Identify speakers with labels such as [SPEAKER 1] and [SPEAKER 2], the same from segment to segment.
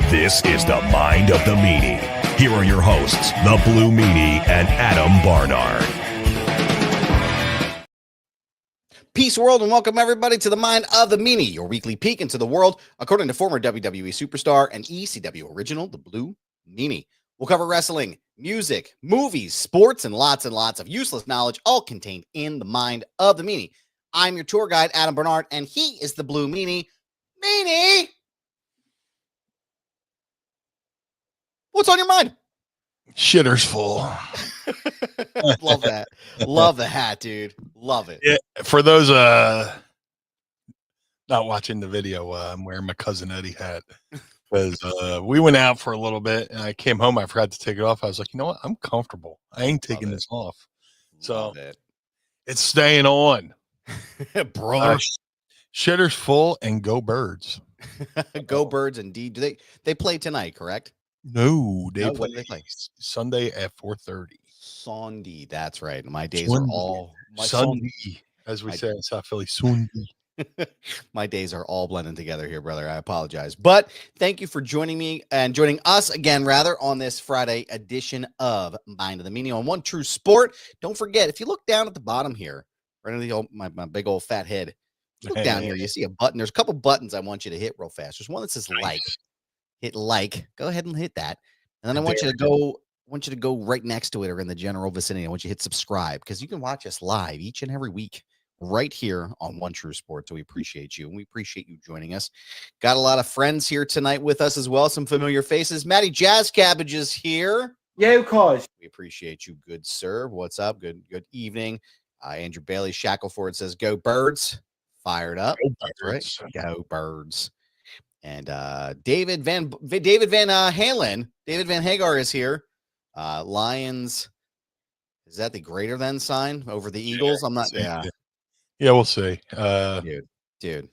[SPEAKER 1] This is the Mind of the Meanie. Here are your hosts, the Blue Meanie and Adam Barnard.
[SPEAKER 2] Peace, world, and welcome everybody to the Mind of the Meanie, your weekly peek into the world, according to former WWE superstar and ECW original, the Blue Meanie. We'll cover wrestling, music, movies, sports, and lots of useless knowledge, all contained in the Mind of the Meanie. I'm your tour guide, Adam Barnard, and he is the Blue Meanie. Meanie! What's on your mind?
[SPEAKER 3] Shitter's full.
[SPEAKER 2] Love that. Love the hat, dude. Love it.
[SPEAKER 3] Yeah, for those not watching the video, I'm wearing my cousin Eddie hat because we went out for a little bit and I came home. I forgot to take it off. I was like, you know what? I'm comfortable. I ain't taking this off. So it's staying on.
[SPEAKER 2] Brother.
[SPEAKER 3] Shitter's full and go Birds.
[SPEAKER 2] Go Birds indeed. Do they play tonight, correct?
[SPEAKER 3] No, they
[SPEAKER 2] When do they play?
[SPEAKER 3] Sunday at 4:30.
[SPEAKER 2] Sunday, that's right. My days are all
[SPEAKER 3] Sunday, as we say in South Philly. Sunday.
[SPEAKER 2] My days are all blending together here, brother. I apologize. But thank you for joining me and joining us again, rather, on this Friday edition of Mind of the Meanie on One True Sport. Don't forget, if you look down at the bottom here, right under my big old fat head, look down here, you see a button. There's a couple buttons I want you to hit real fast. There's one that says like. Hit like. Go ahead and hit that. And then I want you to go right next to it or in the general vicinity. I want you to hit subscribe because you can watch us live each and every week right here on One True Sport. So we appreciate you and we appreciate you joining us. Got a lot of friends here tonight with us as well. Some familiar faces. Matty Jazz Cabbage is here.
[SPEAKER 4] Yeah, of course.
[SPEAKER 2] We appreciate you, good sir. What's up? Good evening. Andrew Bailey Shackleford says, "Go Birds." Fired up. That's right. Go Birds. And David Van Halen, David Van Hagar is here. Lions, is that the greater than sign over the Eagles? I'm not.
[SPEAKER 3] Yeah, we'll see.
[SPEAKER 2] Dude,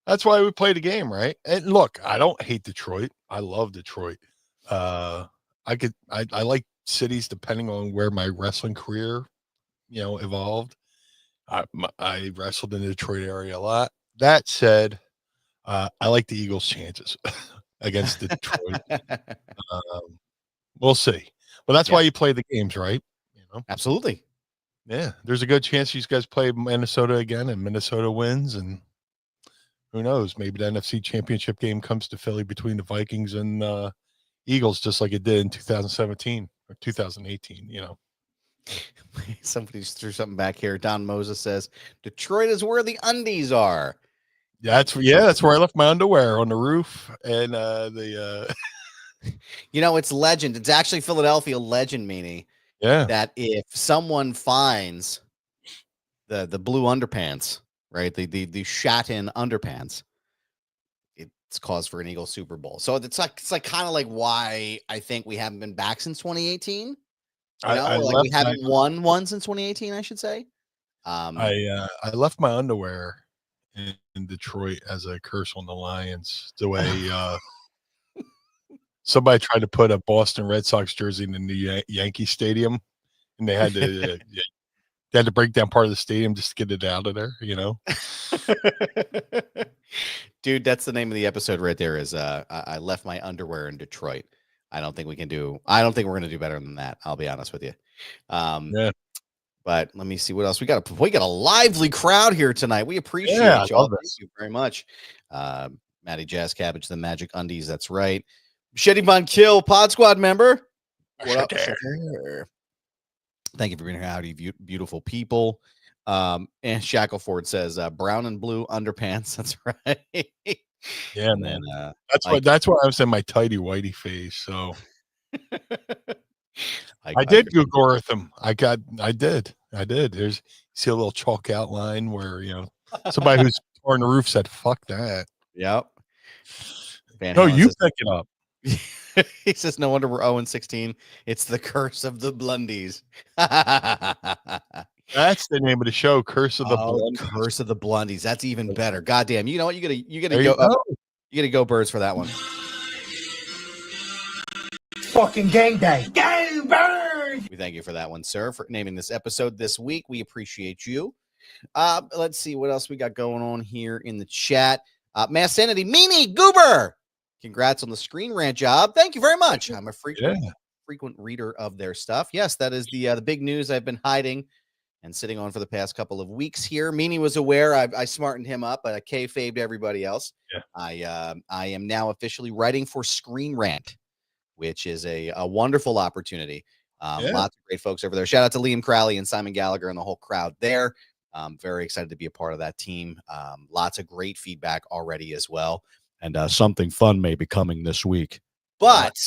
[SPEAKER 3] that's why we play the game, right? And look, I don't hate Detroit. I love Detroit. I like cities depending on where my wrestling career, evolved. I wrestled in the Detroit area a lot. That said, I like the Eagles' chances against Detroit. We'll see. But that's why you play the games, right?
[SPEAKER 2] Absolutely.
[SPEAKER 3] Yeah, there's a good chance you guys play Minnesota again and Minnesota wins. And who knows? Maybe the NFC Championship game comes to Philly between the Vikings and Eagles, just like it did in 2017 or 2018,
[SPEAKER 2] Somebody just threw something back here. Don Moses says, Detroit is where the undies are.
[SPEAKER 3] That's where I left my underwear on the roof and
[SPEAKER 2] it's legend. It's actually Philadelphia legend, Meanie.
[SPEAKER 3] Yeah.
[SPEAKER 2] That if someone finds the blue underpants, right? The Shatin underpants, it's cause for an Eagle Super Bowl. So it's like kind of like why I think we haven't been back since 2018. We haven't won one since 2018, I should say.
[SPEAKER 3] I left my underwear in Detroit as a curse on the Lions. The way somebody tried to put a Boston Red Sox jersey in the new Yankee Stadium, and they had to break down part of the stadium just to get it out of there.
[SPEAKER 2] Dude, that's the name of the episode right there. Is I left my underwear in Detroit. I don't think we're going to do better than that. I'll be honest with you. But let me see what else we got. We got a lively crowd here tonight. We appreciate y'all. Thank you very much. Matty Jazz Cabbage, the Magic Undies. That's right. Shetty Von Kill, Pod Squad member. What up? Thank you for being here. Howdy, beautiful people. And Shackleford says brown and blue underpants. That's right.
[SPEAKER 3] Yeah, and then that's why I was in my tighty whitey face. So I did Google Earth them. I did. There's see a little chalk outline where somebody who's torn the roof said, "Fuck that."
[SPEAKER 2] Yep.
[SPEAKER 3] No, you pick it up.
[SPEAKER 2] He says, "No wonder we're 0-16. It's the curse of the Blundies."
[SPEAKER 3] That's the name of the show, Curse of the Blundies.
[SPEAKER 2] Curse of the Blundies. That's even better. Goddamn. You know what? You gotta go. You gotta go Birds for that one.
[SPEAKER 4] Fucking gang day. Go Birds!
[SPEAKER 2] We thank you for that one, sir, for naming this episode this week. We appreciate you. Let's see what else we got going on here in the chat. Mass Sanity, Meanie, Goober. Congrats on the Screen Rant job. Thank you very much. I'm a frequent
[SPEAKER 3] Yeah.
[SPEAKER 2] frequent reader of their stuff. Yes, that is the big news I've been hiding and sitting on for the past couple of weeks here. Meanie was aware. I smartened him up, but I kayfabed everybody else.
[SPEAKER 3] Yeah.
[SPEAKER 2] I am now officially writing for Screen Rant, which is a wonderful opportunity.
[SPEAKER 3] Yeah.
[SPEAKER 2] Lots of great folks over there. Shout out to Liam Crowley and Simon Gallagher and the whole crowd there. Very excited to be a part of that team. Lots of great feedback already as well. And something fun may be coming this week. But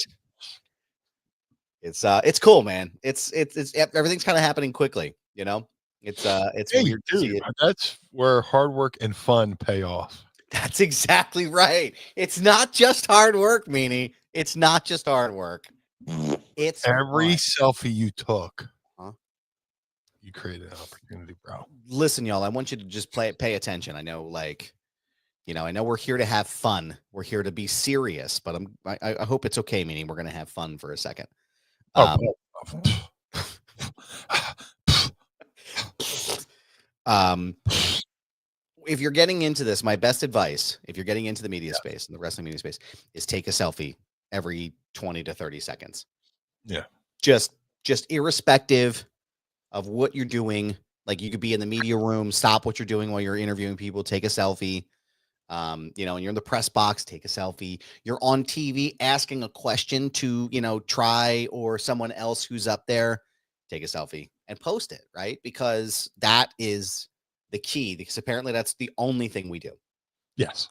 [SPEAKER 2] it's cool, man. It's everything's kind of happening quickly, you know. It's
[SPEAKER 3] Hey,
[SPEAKER 2] weird to see
[SPEAKER 3] dude,
[SPEAKER 2] it.
[SPEAKER 3] that's where hard work and fun pay off.
[SPEAKER 2] That's exactly right. It's not just hard work, Meanie. It's not just hard work. It's
[SPEAKER 3] Every
[SPEAKER 2] fun.
[SPEAKER 3] selfie you took,
[SPEAKER 2] Huh?
[SPEAKER 3] you created an opportunity, bro.
[SPEAKER 2] Listen, y'all, I want you to just pay attention. I know, like, you know, I know we're here to have fun. We're here to be serious, but I hope it's okay, Meanie. We're gonna have fun for a second.
[SPEAKER 3] Oh,
[SPEAKER 2] If you're getting into this, my best advice, if you're getting into the media space and the wrestling media space, is take a selfie every 20 to 30 seconds.
[SPEAKER 3] Yeah.
[SPEAKER 2] Just irrespective of what you're doing. Like, you could be in the media room, stop what you're doing while you're interviewing people, take a selfie. You know, and you're in the press box, take a selfie. You're on TV asking a question to, you know, Try or someone else who's up there, take a selfie and post it, right? Because that is the key, because apparently that's the only thing we do.
[SPEAKER 3] Yes.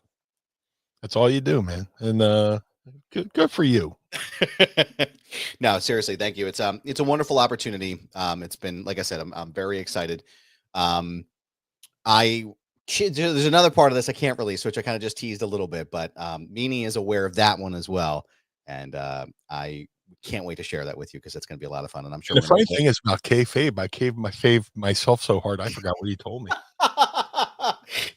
[SPEAKER 3] That's all you do, man. And good for you.
[SPEAKER 2] No, seriously, thank you. It's a wonderful opportunity. It's been, like I said, I'm very excited. There's another part of this I can't release, which I kind of just teased a little bit, but Meanie is aware of that one as well, and I can't wait to share that with you because it's going to be a lot of fun, and I'm sure
[SPEAKER 3] And the funny thing is about kayfabe, I caved my fave myself so hard I forgot what he told me.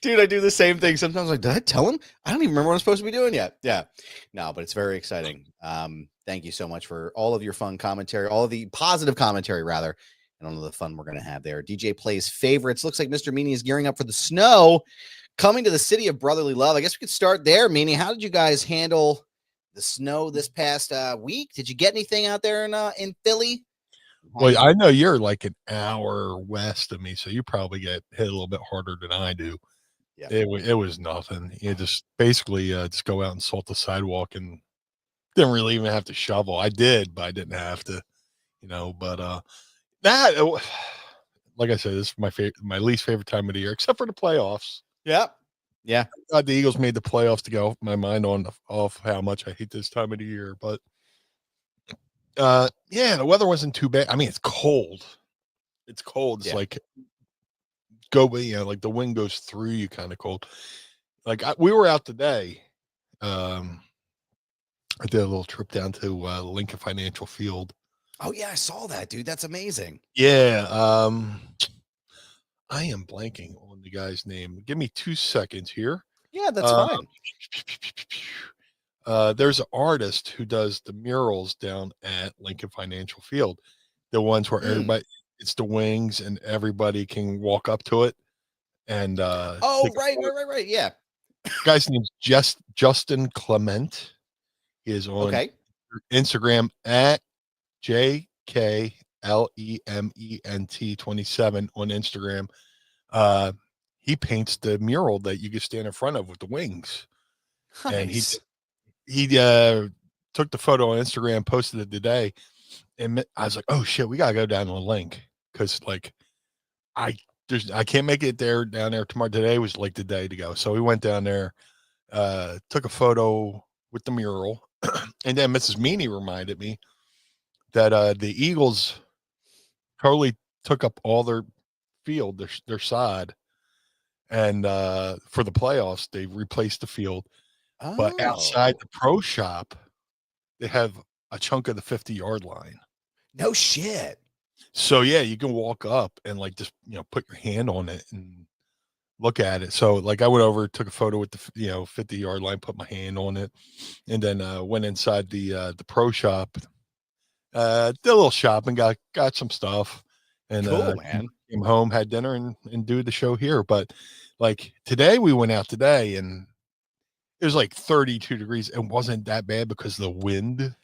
[SPEAKER 2] Dude, I do the same thing sometimes. Like, did I tell him? I don't even remember what I'm supposed to be doing yet. Yeah, no, but it's very exciting. Thank you so much for all of your fun commentary, all of the positive commentary, rather. And all of the fun we're going to have there. DJ plays favorites. Looks like Mr. Meanie is gearing up for the snow coming to the city of brotherly love. I guess we could start there, Meanie. How did you guys handle the snow this past week? Did you get anything out there in Philly?
[SPEAKER 3] Well, I know you're like an hour west of me, so you probably get hit a little bit harder than I do.
[SPEAKER 2] Yeah.
[SPEAKER 3] It was nothing. You just basically just go out and salt the sidewalk and didn't really even have to shovel. I did, but I didn't have to, you know, but like I said, this is my least favorite time of the year, except for the playoffs.
[SPEAKER 2] Yeah. Yeah.
[SPEAKER 3] God, the Eagles made the playoffs to go off my mind off how much I hate this time of the year. But yeah, the weather wasn't too bad. I mean, it's cold. It's cold. It's like like the wind goes through you, kind of cold. Like we were out today. I did a little trip down to Lincoln Financial Field.
[SPEAKER 2] Oh yeah, I saw that, dude. That's amazing.
[SPEAKER 3] Yeah. I am blanking on the guy's name. Give me 2 seconds here.
[SPEAKER 2] Yeah, that's fine.
[SPEAKER 3] There's an artist who does the murals down at Lincoln Financial Field. The ones where everybody, it's the wings and everybody can walk up to it. And
[SPEAKER 2] right. Yeah.
[SPEAKER 3] Guy's name's Justin Clement. He is on Instagram at JKLEMENT27 on Instagram. He paints the mural that you can stand in front of with the wings.
[SPEAKER 2] Nice.
[SPEAKER 3] And he took the photo on Instagram, posted it today, and I was like, oh shit, we gotta go down to the link, because like I can't make it down there tomorrow. Today was like the day to go, so we went down there, took a photo with the mural, and then Mrs. Meanie reminded me that the Eagles totally took up all their field, their side, and for the playoffs they replaced the field. But outside the pro shop, they have a chunk of the 50-yard line.
[SPEAKER 2] No shit.
[SPEAKER 3] So yeah, you can walk up and like just, you know, put your hand on it and look at it. So like I went over, took a photo with the 50-yard line, put my hand on it, and then went inside the pro shop, did a little shopping, got some stuff, and
[SPEAKER 2] cool, man.
[SPEAKER 3] Came home, had dinner, and do the show here. But like today, we went out today, and it was like 32 degrees and wasn't that bad because the wind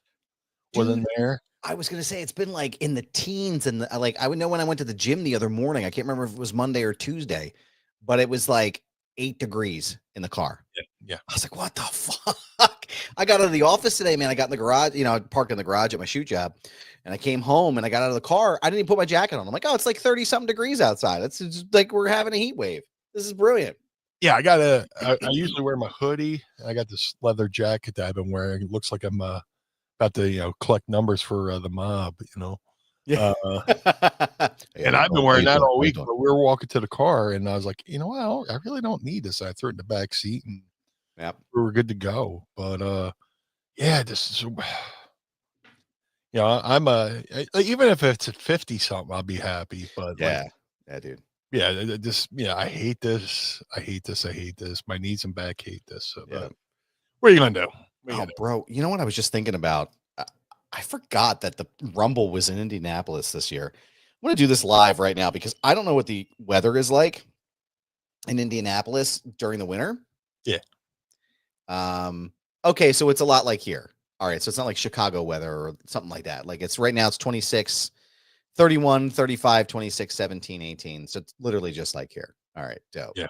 [SPEAKER 3] wasn't there.
[SPEAKER 2] I was gonna say it's been like in the teens, and like I would know when I went to the gym the other morning. I can't remember if it was Monday or Tuesday, but it was like 8 degrees in the car.
[SPEAKER 3] Yeah.
[SPEAKER 2] I was like, what the fuck? I got out of the office today, man. I got in the garage, I parked in the garage at my shoot job, and I came home and I got out of the car. I didn't even put my jacket on. I'm like, oh, it's like 30 something degrees outside. It's just like we're having a heat wave. This is brilliant.
[SPEAKER 3] Yeah, I usually wear my hoodie. I got this leather jacket that I've been wearing. It looks like I'm about to collect numbers for the mob,
[SPEAKER 2] Yeah.
[SPEAKER 3] And I've been wearing that all week. But we were walking to the car, and I was like, what? I really don't need this. I threw it in the back seat, and we were good to go. But yeah, this is, I'm even if it's at 50 something, I'll be happy. But
[SPEAKER 2] yeah, dude.
[SPEAKER 3] Yeah, I hate this. I hate this. I hate this. My knees and back hate this. So, what are you gonna do?
[SPEAKER 2] Bro, you know what I was just thinking about? I forgot that the Rumble was in Indianapolis this year. I'm going to do this live right now because I don't know what the weather is like in Indianapolis during the winter.
[SPEAKER 3] Yeah.
[SPEAKER 2] Okay, so it's a lot like here. All right, so it's not like Chicago weather or something like that. Like it's right now it's 26, 31, 35, 26, 17, 18. So it's literally just like here. All right, dope.
[SPEAKER 3] Yeah.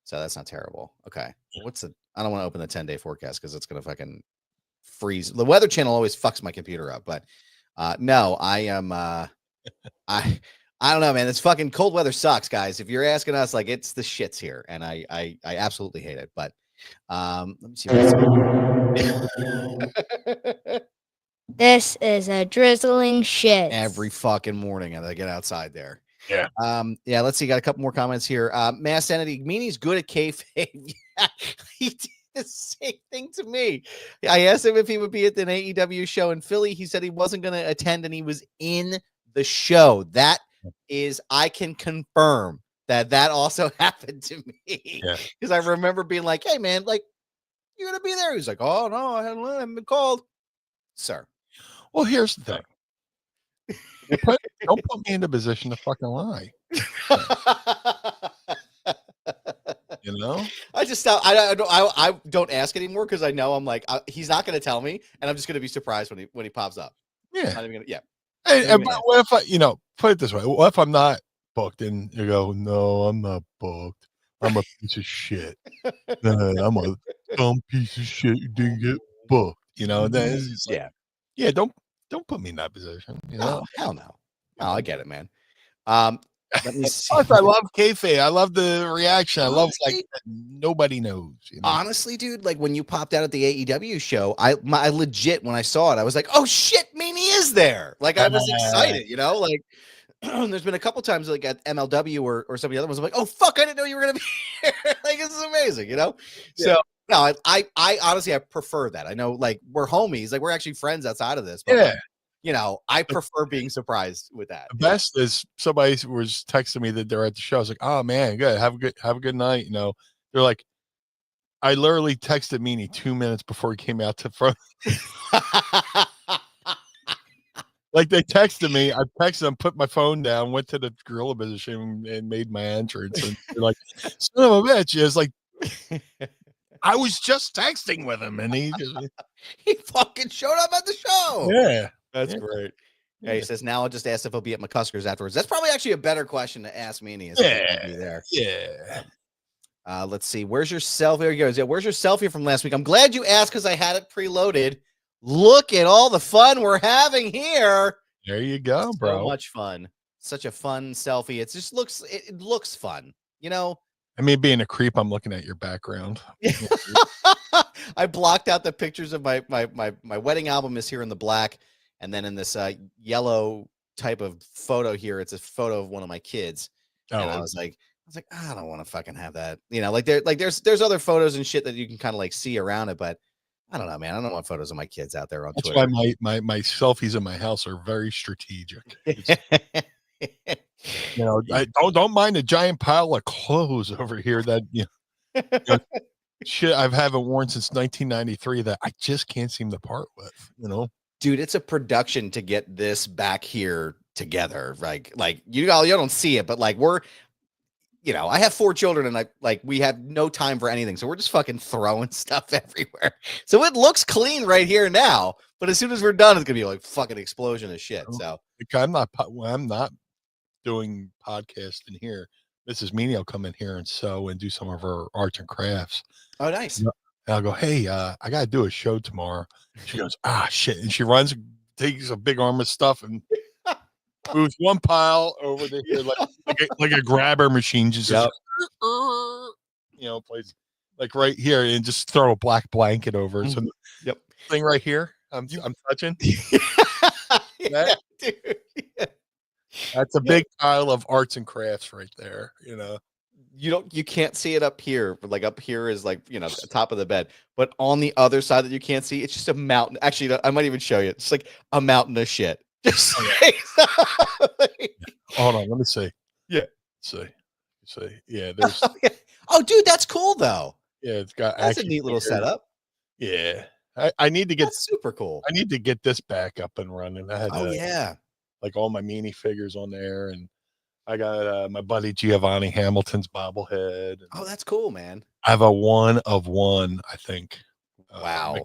[SPEAKER 2] So that's not terrible. Okay. Yeah. I don't want to open the 10-day forecast because it's going to fucking freeze. The Weather Channel always fucks my computer up, but no, I am I don't know, man. This fucking cold weather sucks, guys. If you're asking us, like it's the shits here, and I absolutely hate it. But let me see.
[SPEAKER 5] This is a drizzling shit
[SPEAKER 2] Every fucking morning as I get outside there.
[SPEAKER 3] Yeah.
[SPEAKER 2] Yeah, let's see. Got a couple more comments here. Mass Entity, Meanie's good at kayfabe. Yeah, he did the same thing to me. I asked him if he would be at an AEW show in Philly. He said he wasn't going to attend, and he was in the show. That is, I can confirm that also happened to me. Because I remember being like, hey, man, like, you're going to be there. He's like, oh, no, I haven't been called. Sir.
[SPEAKER 3] Well, here's the thing. Don't put me in a position to fucking lie.
[SPEAKER 2] I just stop. I don't ask anymore because I know I'm like he's not going to tell me, and I'm just going to be surprised when he pops up.
[SPEAKER 3] Yeah.
[SPEAKER 2] Not even gonna, yeah.
[SPEAKER 3] And what if I, put it this way? What if I'm not booked and you go, no, I'm not booked. I'm a piece of shit. I'm a dumb piece of shit. You didn't get booked. Then it's like, yeah. Don't put me in that position.
[SPEAKER 2] Oh, hell no. Oh, I get it, man. Let me see.
[SPEAKER 3] Plus, I love kayfabe. I love the reaction. I love like nobody knows.
[SPEAKER 2] Honestly, dude, like when you popped out at the AEW show, I legit when I saw it, I was like, "Oh shit, Meanie is there!" Like I was excited, Like there's been a couple times like at MLW or some of the other ones. I'm like, "Oh fuck, I didn't know you were gonna be here!" Like this is amazing, Yeah. So no, I honestly I prefer that. I know like we're homies, like we're actually friends outside of this. But I prefer being surprised with that.
[SPEAKER 3] The best is somebody was texting me that they're at the show. I was like, oh man, good. Have a good night. They're like, I literally texted Meanie 2 minutes before he came out to front. Like they texted me. I texted them, put my phone down, went to the gorilla position and made my entrance. And they're like, son of a bitch. It's like, I was just texting with him and he
[SPEAKER 2] fucking showed up at the show.
[SPEAKER 3] Yeah.
[SPEAKER 2] That's great. Yeah, he says, now I'll just ask if he'll be at McCusker's afterwards. That's probably actually a better question to ask Meanie.
[SPEAKER 3] Yeah.
[SPEAKER 2] There.
[SPEAKER 3] Yeah.
[SPEAKER 2] Let's see. Where's your selfie? There he goes. Yeah, where's your selfie from last week? I'm glad you asked because I had it preloaded. Look at all the fun we're having here.
[SPEAKER 3] There you go, bro.
[SPEAKER 2] So much fun. Such a fun selfie. It looks fun.
[SPEAKER 3] I mean, being a creep, I'm looking at your background.
[SPEAKER 2] I blocked out the pictures of my wedding album is here in the black. And then in this yellow type of photo here, it's a photo of one of my kids. And I was like, I don't want to fucking have that. There's other photos and shit that you can kind of like see around it, but I don't know, man. I don't want photos of my kids out there on Twitter.
[SPEAKER 3] That's why my selfies in my house are very strategic. I don't mind a giant pile of clothes over here that shit I haven't worn since 1993 that I just can't seem to part with.
[SPEAKER 2] Dude, it's a production to get this back here together. Like you don't see it, but like I have 4 children and we have no time for anything. So we're just fucking throwing stuff everywhere. So it looks clean right here now, but as soon as we're done, it's gonna be like fucking explosion of shit. So
[SPEAKER 3] I'm not doing podcasting here. Mrs. Meanie will come in here and sew and do some of her arts and crafts.
[SPEAKER 2] oh, nice.
[SPEAKER 3] And I'll go, hey, I gotta do a show tomorrow. She goes, shit. And she runs, takes a big arm of stuff and moves one pile over to here like a grabber machine, just place like right here and just throw a black blanket over. So
[SPEAKER 2] yep,
[SPEAKER 3] thing right here, I'm touching.
[SPEAKER 2] Yeah, dude. Yeah.
[SPEAKER 3] That's a big pile of arts and crafts right there.
[SPEAKER 2] You can't see it up here, but like up here is like the top of the bed, but on the other side that you can't see, it's just a mountain. Actually, I might even show you. It's like a mountain of shit. Just
[SPEAKER 3] hold on, let me see.
[SPEAKER 2] Yeah,
[SPEAKER 3] see, yeah. There's
[SPEAKER 2] oh, dude, that's cool though.
[SPEAKER 3] Yeah, it's got
[SPEAKER 2] that's a neat little setup.
[SPEAKER 3] Yeah, I need to get
[SPEAKER 2] that's super cool.
[SPEAKER 3] I need to get this back up and running. I had
[SPEAKER 2] yeah,
[SPEAKER 3] like all my Meanie figures on there, and I got my buddy Giovanni Hamilton's bobblehead.
[SPEAKER 2] Oh, that's cool, man.
[SPEAKER 3] I have a 1 of 1, I think.
[SPEAKER 2] Wow.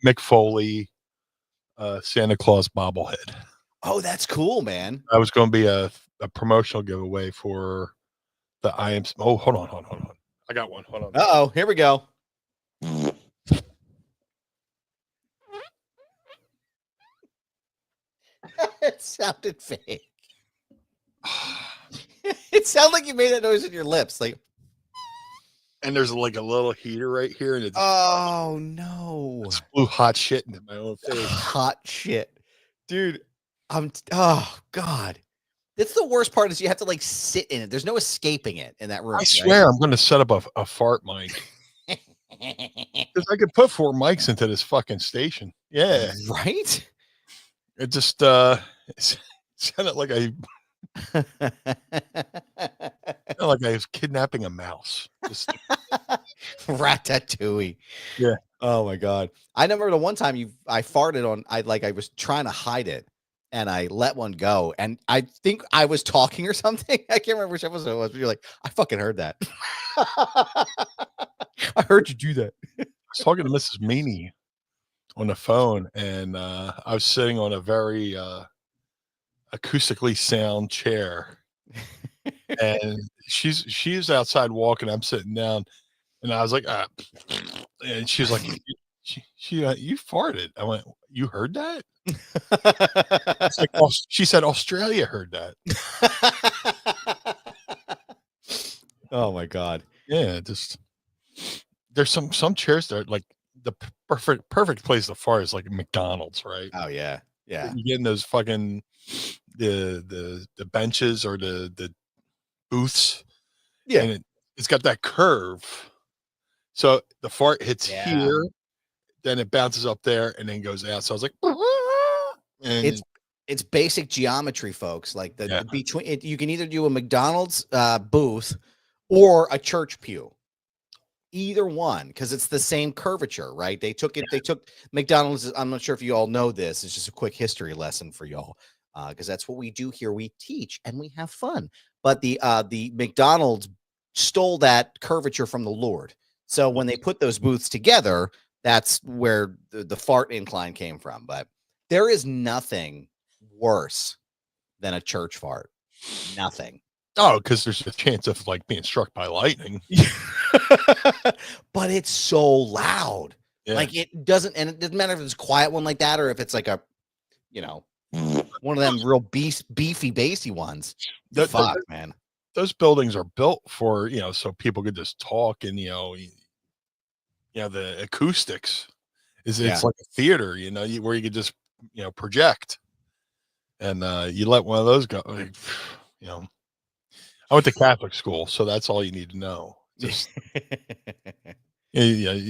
[SPEAKER 3] Mick Foley, Santa Claus bobblehead.
[SPEAKER 2] Oh, that's cool, man.
[SPEAKER 3] That was going to be a promotional giveaway for the IMC. Oh, hold on. I got one. Hold on.
[SPEAKER 2] Uh-oh, here we go. It sounded fake. It sounded like you made that noise with your lips, like.
[SPEAKER 3] And there's like a little heater right here, and
[SPEAKER 2] oh no,
[SPEAKER 3] it blew hot shit into my own face.
[SPEAKER 2] Hot shit, dude. Oh god, that's the worst part is you have to like sit in it. There's no escaping it in that room.
[SPEAKER 3] I swear, I'm going to set up a fart mic because I could put 4 mics into this fucking station. Yeah,
[SPEAKER 2] right.
[SPEAKER 3] It just it sounded like like I was kidnapping a mouse. Just
[SPEAKER 2] Ratatouille.
[SPEAKER 3] Yeah.
[SPEAKER 2] Oh my god. I remember the one time I farted on. I was trying to hide it, and I let one go, and I think I was talking or something. I can't remember which episode it was, but you're like, I fucking heard that. I heard you do that.
[SPEAKER 3] I was talking to Mrs. Meanie on the phone, and I was sitting on a very acoustically sound chair, and she's outside walking. I'm sitting down, and I was like, and she's like, you farted. I went, you heard that? It's like, she said Australia heard that.
[SPEAKER 2] Oh my god.
[SPEAKER 3] Yeah, just there's some chairs that are like the perfect place to fart is like McDonald's, right?
[SPEAKER 2] Oh yeah. Yeah.
[SPEAKER 3] You get in those fucking the benches or the booths.
[SPEAKER 2] Yeah.
[SPEAKER 3] And it's got that curve. So the fart hits here, then it bounces up there and then goes out. So I was like, and
[SPEAKER 2] it's basic geometry, folks. Like the between it, you can either do a McDonald's booth or a church pew. Either one, because it's the same curvature, right? They took McDonald's. I'm not sure if you all know this. It's just a quick history lesson for y'all, because that's what we do here. We teach and we have fun. But the McDonald's stole that curvature from the Lord. So when they put those booths together, that's where the fart incline came from. But there is nothing worse than a church fart. Nothing.
[SPEAKER 3] Oh, because there's a chance of like being struck by lightning.
[SPEAKER 2] But it's so loud. Yeah. Like it doesn't matter if it's a quiet one like that or if it's like a, one of them real beefy, bassy ones. Fuck, man.
[SPEAKER 3] Those buildings are built for, so people could just talk and, the acoustics it's like a theater, where you could just, project. And you let one of those go, I went to Catholic school, so that's all you need to know. Just yeah.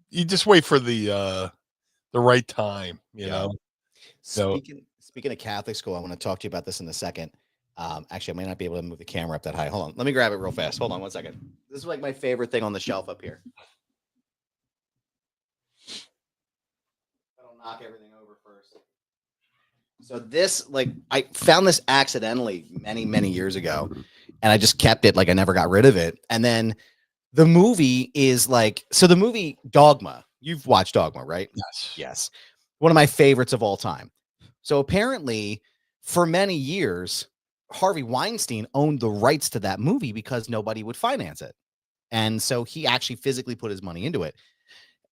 [SPEAKER 3] You just wait for the right time, you know.
[SPEAKER 2] Speaking of Catholic school, I want to talk to you about this in a second. Actually, I may not be able to move the camera up that high. Hold on, let me grab it real fast. Hold on 1 second. This is like my favorite thing on the shelf up here. I'll knock everything over first. So this, I found this accidentally many years ago. and I just kept it, like I never got rid of it. And then the movie is like, so the movie Dogma, you've watched Dogma, right? Yes. One of my favorites of all time. So apparently for many years, Harvey Weinstein owned the rights to that movie because nobody would finance it. And so he actually physically put his money into it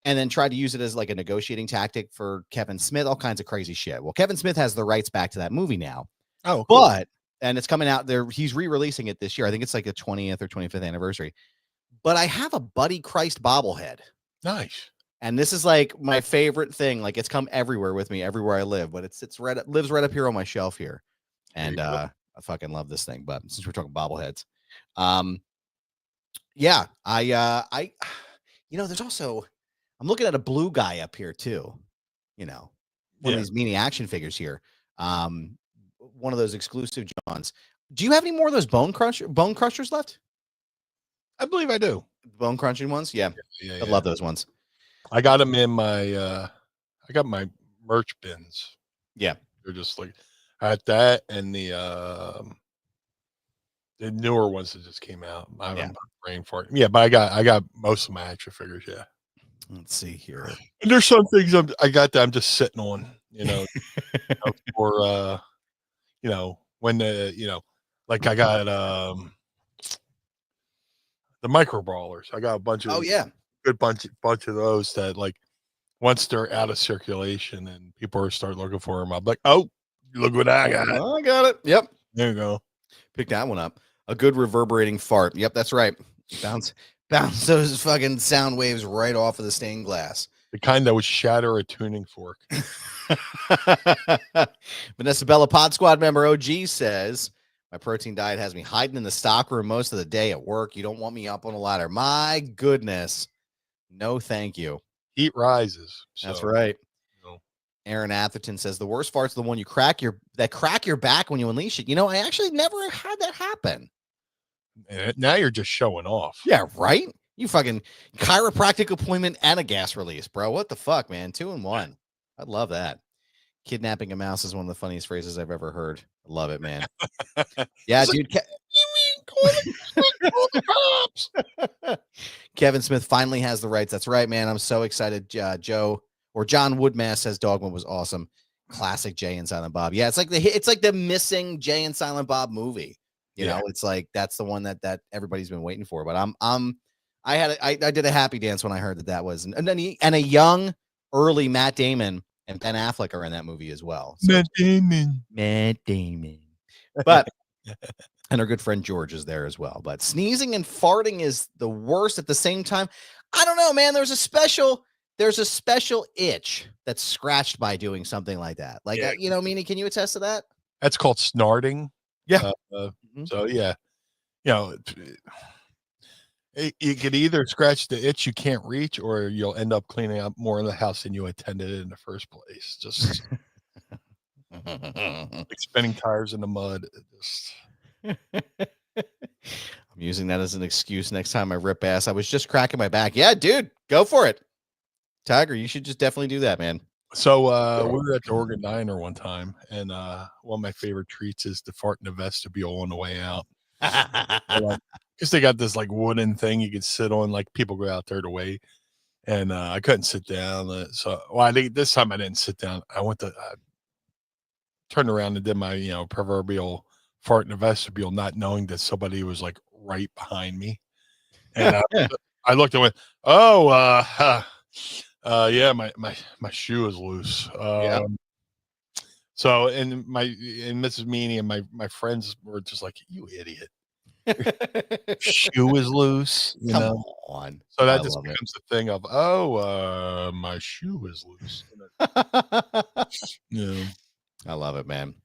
[SPEAKER 2] and then tried to use it as like a negotiating tactic for Kevin Smith, all kinds of crazy shit. Well, Kevin Smith has the rights back to that movie now.
[SPEAKER 3] Oh, cool.
[SPEAKER 2] And it's coming out there. He's re-releasing it this year. I think it's like the 20th or 25th anniversary. But I have a Buddy Christ bobblehead.
[SPEAKER 3] Nice.
[SPEAKER 2] And this is like my favorite thing. Like it's come everywhere with me, everywhere I live, but lives right up here on my shelf here. And I fucking love this thing. But since we're talking bobbleheads, yeah, there's also, I'm looking at a blue guy up here too. One of these Meanie action figures here. One of those exclusive Johns. Do you have any more of those bone crushers left?
[SPEAKER 3] I believe I do.
[SPEAKER 2] Bone crunching ones? Yeah. I love those ones.
[SPEAKER 3] I got them in my I got my merch bins.
[SPEAKER 2] Yeah.
[SPEAKER 3] They're just like I had that and the newer ones that just came out. I'm praying for it. Yeah, but I got most of my action figures, yeah.
[SPEAKER 2] Let's see here.
[SPEAKER 3] And there's some things I got that I'm just sitting on, for when like I got the micro brawlers. I got a bunch of good bunch of those that like once they're out of circulation and people are starting looking for them, I'm like, oh, look what I got.
[SPEAKER 2] I got it. Yep.
[SPEAKER 3] There you go.
[SPEAKER 2] Pick that one up. A good reverberating fart. Yep, that's right. Bounce those fucking sound waves right off of the stained glass.
[SPEAKER 3] The kind that would shatter a tuning fork.
[SPEAKER 2] Vanessa Bella Pod Squad member OG says, my protein diet has me hiding in the stock room most of the day at work. You don't want me up on a ladder. My goodness. No, thank you.
[SPEAKER 3] Heat rises.
[SPEAKER 2] That's right. No. Aaron Atherton says the worst fart's the one you crack your back when you unleash it. I actually never had that happen.
[SPEAKER 3] And now you're just showing off.
[SPEAKER 2] Yeah, right? You fucking chiropractic appointment and a gas release, bro. What the fuck, man? 2 in 1. I love that. Kidnapping a mouse is one of the funniest phrases I've ever heard. I love it, man. Yeah, dude. Kevin Smith finally has the rights. That's right, man. I'm so excited. John Woodmass says Dogma was awesome. Classic Jay and Silent Bob. Yeah, it's like the missing Jay and Silent Bob movie. You know, it's like that's the one that everybody's been waiting for. But I did a happy dance when I heard that was and a young early Matt Damon and Ben Affleck are in that movie as well. So, Matt Damon. But and our good friend George is there as well. But sneezing and farting is the worst at the same time. I don't know, man. There's a special itch that's scratched by doing something like that. Like, Meanie, can you attest to that?
[SPEAKER 3] That's called snarting.
[SPEAKER 2] Yeah.
[SPEAKER 3] So yeah, you could either scratch the itch you can't reach, or you'll end up cleaning up more in the house than you intended in the first place. Just like spinning tires in the mud.
[SPEAKER 2] I'm using that as an excuse next time I rip ass. I was just cracking my back. Yeah, dude, go for it. Tiger, you should just definitely do that, man.
[SPEAKER 3] So we were at the Oregon Diner one time, and one of my favorite treats is to fart in the vestibule on the way out. Because they got this like wooden thing you could sit on, like people go out there to wait. And I couldn't sit down. I think this time I didn't sit down. I turned around and did my, proverbial fart in the vestibule, not knowing that somebody was like right behind me. And I looked and went, yeah, my shoe is loose. So, and Mrs. Meanie and my friends were just like, you idiot. Shoe is loose. Come
[SPEAKER 2] on.
[SPEAKER 3] So that just becomes a thing of, my shoe is loose. Yeah.
[SPEAKER 2] I love it, man.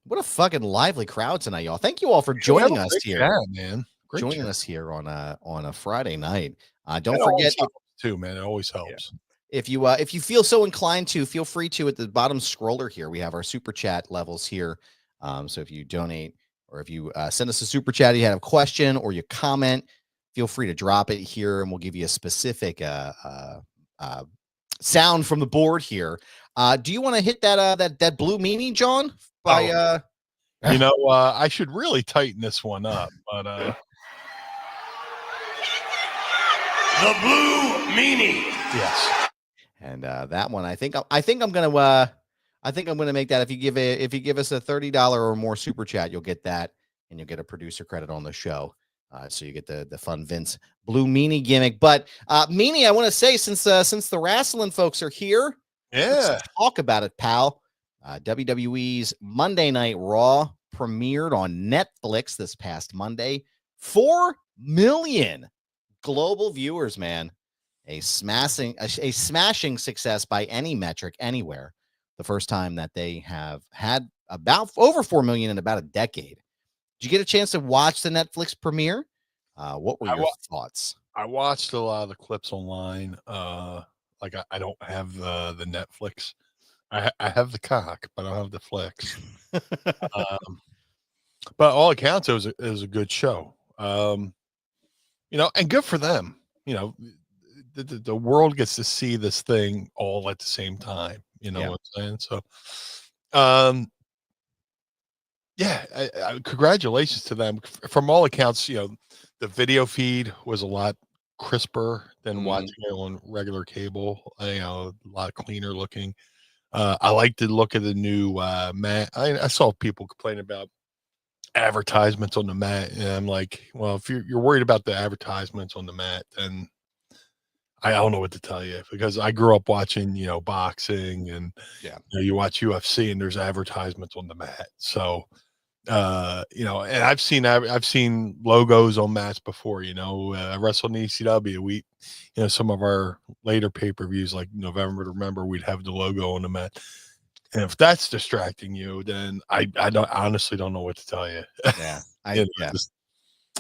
[SPEAKER 2] What a fucking lively crowd tonight, y'all. Thank you all for joining us here.
[SPEAKER 3] Yeah, man.
[SPEAKER 2] Joining us here on a Friday night. Don't forget
[SPEAKER 3] too, man. It always helps.
[SPEAKER 2] Yeah. If you feel so inclined to, feel free to at the bottom scroller here. We have our super chat levels here. So if you donate or if you send us a super chat, you have a question or you comment, feel free to drop it here, and we'll give you a specific sound from the board here. Do you want to hit that blue meanie, John?
[SPEAKER 3] I should really tighten this one up, but
[SPEAKER 1] The Blue Meanie.
[SPEAKER 3] yes.
[SPEAKER 2] And that one, I think I'm gonna make that. If you give us a $30 or more super chat, you'll get that, and you'll get a producer credit on the show. So you get the fun Vince Blue Meanie gimmick. But Meanie, I want to say, since the wrestling folks are here, let's talk about it, pal. WWE's Monday Night Raw premiered on Netflix this past Monday. 4 million global viewers, man. A smashing success by any metric anywhere. The first time that they have had about over 4 million in about a decade. Did you get a chance to watch the Netflix premiere? What were your thoughts?
[SPEAKER 3] I watched a lot of the clips online. Like I don't have the Netflix. I have the cock, but I don't have the flicks. But all accounts, it was a good show. And good for them. The world gets to see this thing all at the same time. You know what I'm saying? So, congratulations to them. From all accounts, the video feed was a lot crisper than watching it on regular cable. A lot cleaner looking. I like the look of the new mat. I saw people complain about advertisements on the mat, and I'm like, well, if you're worried about the advertisements on the mat, then I don't know what to tell you, because I grew up watching, boxing, and you watch UFC and there's advertisements on the mat. So, and I've seen logos on mats before. I wrestled in ECW. We, some of our later pay-per-views, like November to Remember, we'd have the logo on the mat. And if that's distracting you, then I honestly don't know what to tell you.
[SPEAKER 2] Yeah,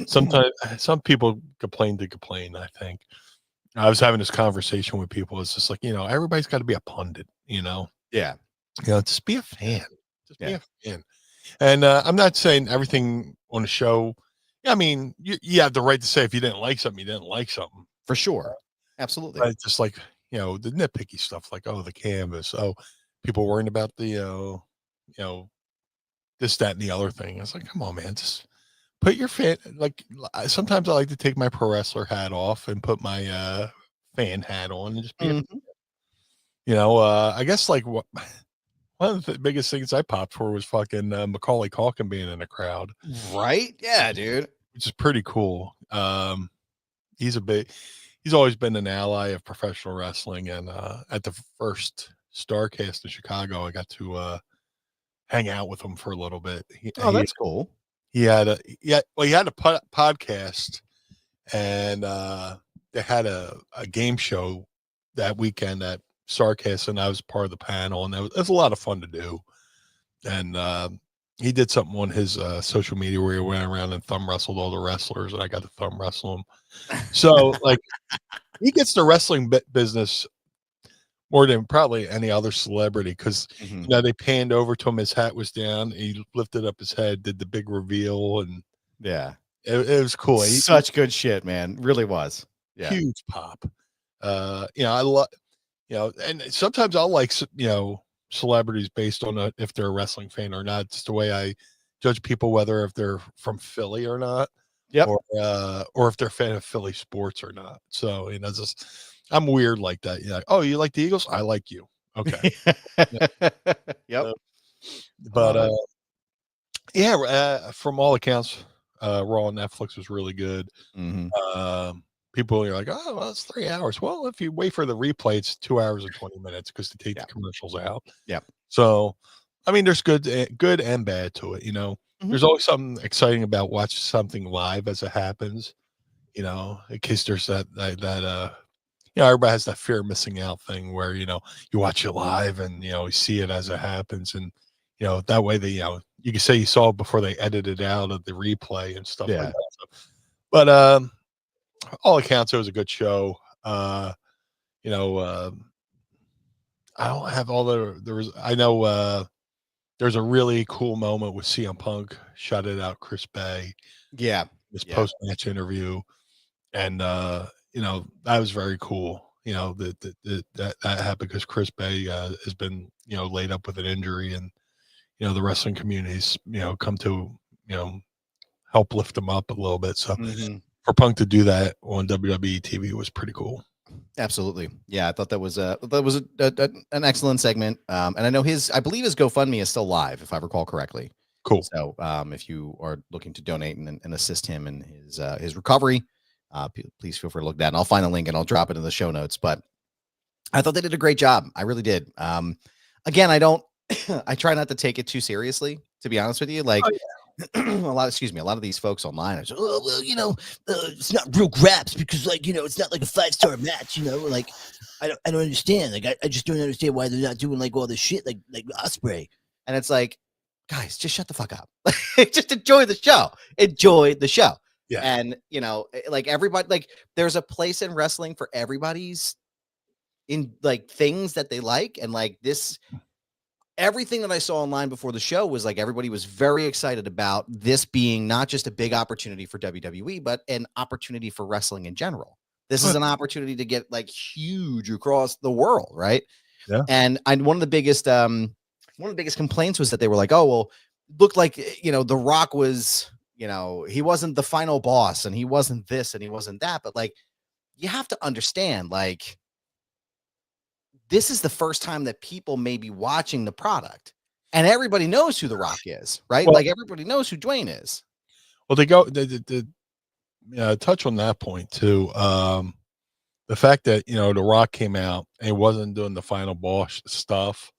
[SPEAKER 3] Sometimes some people complain to complain. I think I was having this conversation with people. It's just like, everybody's got to be a pundit.
[SPEAKER 2] Yeah.
[SPEAKER 3] Just be a fan. Just be a fan. And I'm not saying everything on the show. I mean, you have the right to say if you didn't like something, you didn't like something.
[SPEAKER 2] For sure. Absolutely.
[SPEAKER 3] But it's just like, the nitpicky stuff, like, oh, the canvas. Oh, people worrying about the, this, that, and the other thing. It's like, come on, man, just put your fan. Like, sometimes I like to take my pro wrestler hat off and put my fan hat on and just be, I guess like one of the biggest things I popped for was fucking Macaulay Culkin being in the crowd.
[SPEAKER 2] Right? Yeah, dude.
[SPEAKER 3] Which is pretty cool. He's always been an ally of professional wrestling, and at the first Starcast in Chicago, I got to hang out with him for a little bit.
[SPEAKER 2] That's cool.
[SPEAKER 3] He had a podcast, and they had a game show that weekend at Starcast, and I was part of the panel, and it was a lot of fun to do. And he did something on his social media where he went around and thumb wrestled all the wrestlers, and I got to thumb wrestle him. So, like, he gets the wrestling business more than probably any other celebrity, because they panned over to him, his hat was down, he lifted up his head, did the big reveal, and it was cool.
[SPEAKER 2] Such good shit, man. Really was. Yeah.
[SPEAKER 3] Huge pop. I love, and sometimes I'll like, celebrities based on if they're a wrestling fan or not. It's the way I judge people, whether if they're from Philly or not, or if they're a fan of Philly sports or not. So, just, I'm weird like that. You're like, oh, you like the Eagles? I like you. Okay.
[SPEAKER 2] Yep.
[SPEAKER 3] But from all accounts, Raw on Netflix was really good. People are like, oh, well, it's 3 hours. Well, if you wait for the replay, it's 2 hours and 20 minutes because they take the commercials out.
[SPEAKER 2] Yeah.
[SPEAKER 3] So, I mean, there's good and bad to it. There's always something exciting about watching something live as it happens. In case there's that everybody has that fear of missing out thing where, you watch it live and, you see it as it happens. And, that way you can say you saw it before they edited out of the replay and stuff like that. So, but, all accounts, it was a good show. I don't have all I know, there's a really cool moment with CM Punk shouted out Chris Bay.
[SPEAKER 2] Yeah.
[SPEAKER 3] His post-match interview. And, that was very cool. That happened because Chris Bay has been, laid up with an injury, and, the wrestling communities, come to, help lift them up a little bit. So
[SPEAKER 2] Mhm.
[SPEAKER 3] for Punk to do that on WWE TV was pretty cool.
[SPEAKER 2] Absolutely. Yeah, I thought that was an excellent segment. And I know I believe his GoFundMe is still live, if I recall correctly.
[SPEAKER 3] Cool.
[SPEAKER 2] So if you are looking to donate and assist him in his recovery, please feel free to look at that. And I'll find a link and I'll drop it in the show notes. But I thought they did a great job. I really did. Again, I don't I try not to take it too seriously, to be honest with you. Like a lot of these folks online are just, oh well, it's not real graps because it's not like a 5-star match, like I don't understand. Like I just don't understand why they're not doing like all this shit like Osprey. And it's like, guys, just shut the fuck up. Just enjoy the show. Enjoy the show.
[SPEAKER 3] Yeah.
[SPEAKER 2] And like everybody, like there's a place in wrestling for everybody's in like things that they like. And like this, everything that I saw online before the show was like everybody was very excited about this being not just a big opportunity for WWE, but an opportunity for wrestling in general. This is an opportunity to get like huge across the world, right?
[SPEAKER 3] Yeah.
[SPEAKER 2] And one of the biggest complaints was that they were like, oh well, looked like The Rock was, he wasn't the final boss and he wasn't this and he wasn't that, but like you have to understand, like this is the first time that people may be watching the product and everybody knows who The Rock is, right?
[SPEAKER 3] Well,
[SPEAKER 2] like everybody knows who Dwayne is.
[SPEAKER 3] Well, they touch on that point too. The fact that, The Rock came out and he wasn't doing the final boss stuff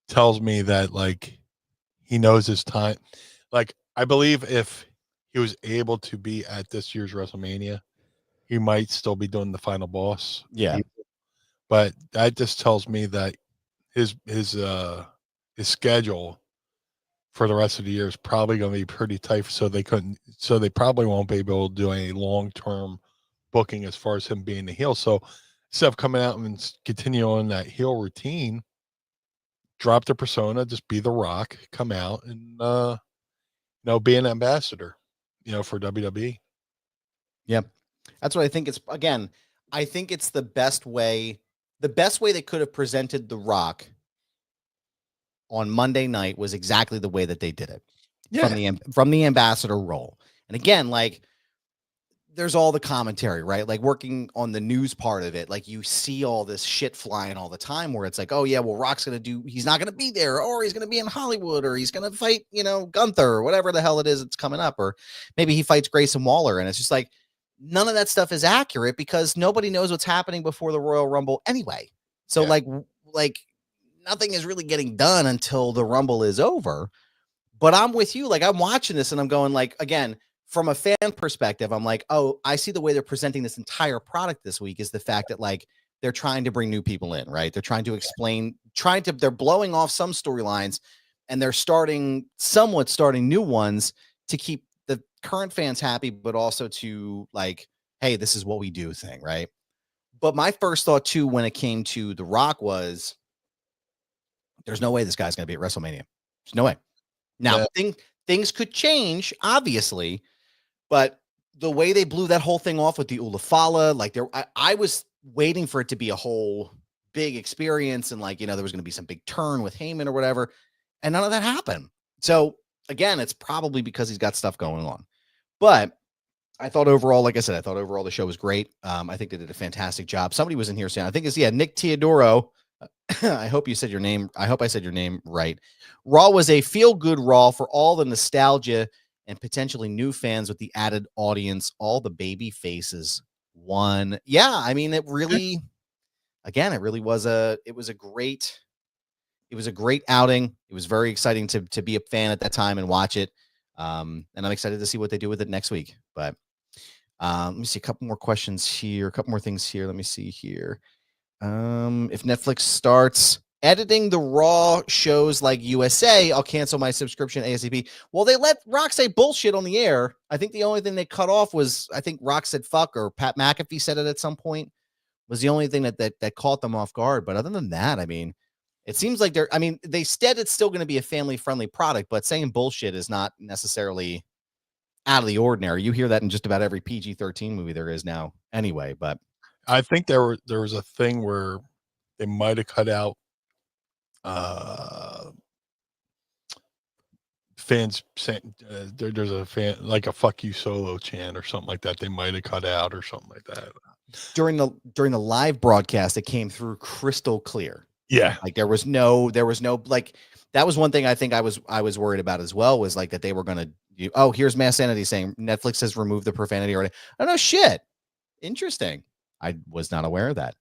[SPEAKER 3] tells me that like he knows his time. Like I believe if he was able to be at this year's WrestleMania, he might still be doing the final boss.
[SPEAKER 2] Yeah.
[SPEAKER 3] But that just tells me that his schedule for the rest of the year is probably going to be pretty tight. So they probably won't be able to do any long-term booking as far as him being the heel. So instead of coming out and continue on that heel routine, drop the persona, just be The Rock, come out and, be an ambassador, for WWE.
[SPEAKER 2] Yep. That's what I think. I think it's the best way they could have presented The Rock on Monday night was exactly the way that they did it.
[SPEAKER 3] Yeah.
[SPEAKER 2] From the ambassador role. And again, like there's all the commentary, right? Like working on the news part of it, like you see all this shit flying all the time where it's like, oh yeah, well, he's not going to be there, or he's going to be in Hollywood, or he's going to fight, Gunther, or whatever the hell it is that's coming up, or maybe he fights Grayson Waller. And it's just like, none of that stuff is accurate because nobody knows what's happening before the Royal Rumble anyway. So
[SPEAKER 3] Yeah.
[SPEAKER 2] like nothing is really getting done until the Rumble is over. But I'm with you. Like I'm watching this and I'm going like, again, from a fan perspective, I'm like, oh, I see the way they're presenting this entire product this week is the fact that like they're trying to bring new people in, right? They're trying to explain, they're blowing off some storylines and they're starting new ones to keep the current fans happy, but also to like, hey, this is what we do thing, right? But my first thought too, when it came to The Rock was, there's no way this guy's going to be at WrestleMania. There's no way. Now, things could change, obviously, but the way they blew that whole thing off with the Ulafala, like I was waiting for it to be a whole big experience and like, there was going to be some big turn with Heyman or whatever, and none of that happened. So again, it's probably because he's got stuff going on. But I thought overall, like I said, the show was great. I think they did a fantastic job. Somebody was in here saying, I think it's Nick Teodoro. I hope you said your name. I hope I said your name right. Raw was a feel-good Raw for all the nostalgia and potentially new fans with the added audience. All the baby faces won. Yeah, I mean, it really was a great outing. It was very exciting to be a fan at that time and watch it. And I'm excited to see what they do with it next week. But let me see a couple more questions here, a couple more things here. Let me see here. If Netflix starts editing the Raw shows like USA, I'll cancel my subscription ASAP. Well, they let Rock say bullshit on the air. I think the only thing they cut off was, I think Rock said fuck, or Pat McAfee said it at some point, was the only thing that caught them off guard. But other than that, I mean, it seems like they said it's still going to be a family-friendly product, but saying bullshit is not necessarily out of the ordinary. You hear that in just about every PG-13 movie there is now anyway, but
[SPEAKER 3] I think there was a thing where they might have cut out fans saying there's a fan like a "fuck you" Solo chant or something like that. They might have cut out or something like that.
[SPEAKER 2] During the live broadcast, it came through crystal clear.
[SPEAKER 3] Yeah,
[SPEAKER 2] Like there was no like that was one thing I think I was worried about as well, was like that they were gonna do, oh, here's Mass Sanity saying Netflix has removed the profanity already. Oh no, shit. Interesting. I was not aware of that.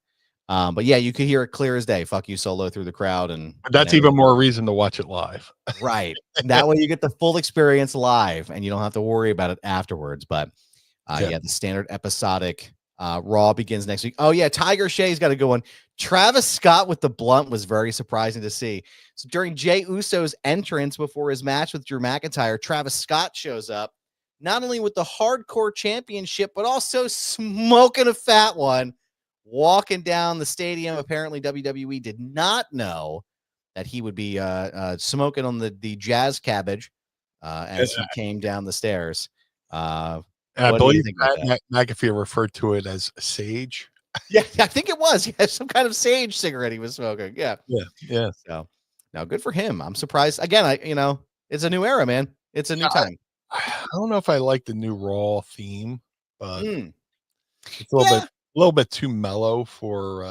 [SPEAKER 2] But yeah, you could hear it clear as day. Fuck you, Solo, through the crowd, and
[SPEAKER 3] that's even more reason to watch it live.
[SPEAKER 2] right. That way you get the full experience live, and you don't have to worry about it afterwards. But yeah, the standard episodic Raw begins next week. Oh yeah, Tiger Shay's got a good one. Travis Scott with the blunt was very surprising to see. So during Jey Uso's entrance before his match with Drew McIntyre, Travis Scott shows up, not only with the hardcore championship, but also smoking a fat one, walking down the stadium. Apparently WWE did not know that he would be smoking on the jazz cabbage as he came down the stairs.
[SPEAKER 3] And I believe McAfee referred to it as sage.
[SPEAKER 2] Yeah, I think it was. Yeah, some kind of sage cigarette he was smoking. Yeah.
[SPEAKER 3] Yeah.
[SPEAKER 2] So now good for him. I'm surprised. Again, it's a new era, man. It's a new time.
[SPEAKER 3] I don't know if I like the new Raw theme, but it's a little bit too mellow for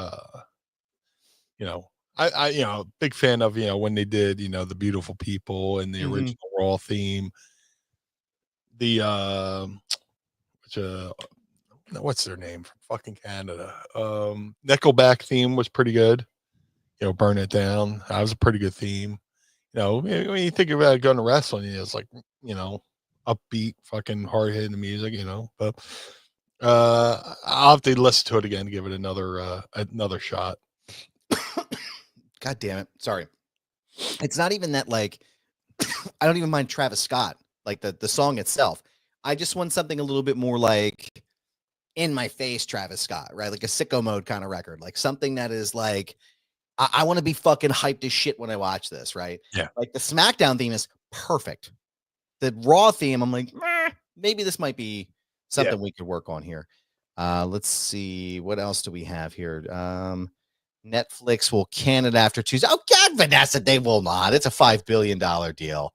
[SPEAKER 3] I big fan of when they did the Beautiful People and the original Raw theme. The what's their name from fucking Canada? Nickelback theme was pretty good. Burn It Down. That was a pretty good theme. When you think about going to wrestling, it's like upbeat, fucking hard hitting music. But I'll have to listen to it again to give it another shot.
[SPEAKER 2] God damn it! Sorry, it's not even that. Like, I don't even mind Travis Scott, like the song itself. I just want something a little bit more like in my face Travis Scott, right? Like a Sicko Mode kind of record, like something that is like, I want to be fucking hyped as shit when I watch this, right?
[SPEAKER 3] Yeah.
[SPEAKER 2] Like the SmackDown theme is perfect. The Raw theme, I'm like, maybe this might be something we could work on here. Let's see. What else do we have here? Netflix will can it after Tuesday. Oh God, Vanessa, they will not. It's a $5 billion deal.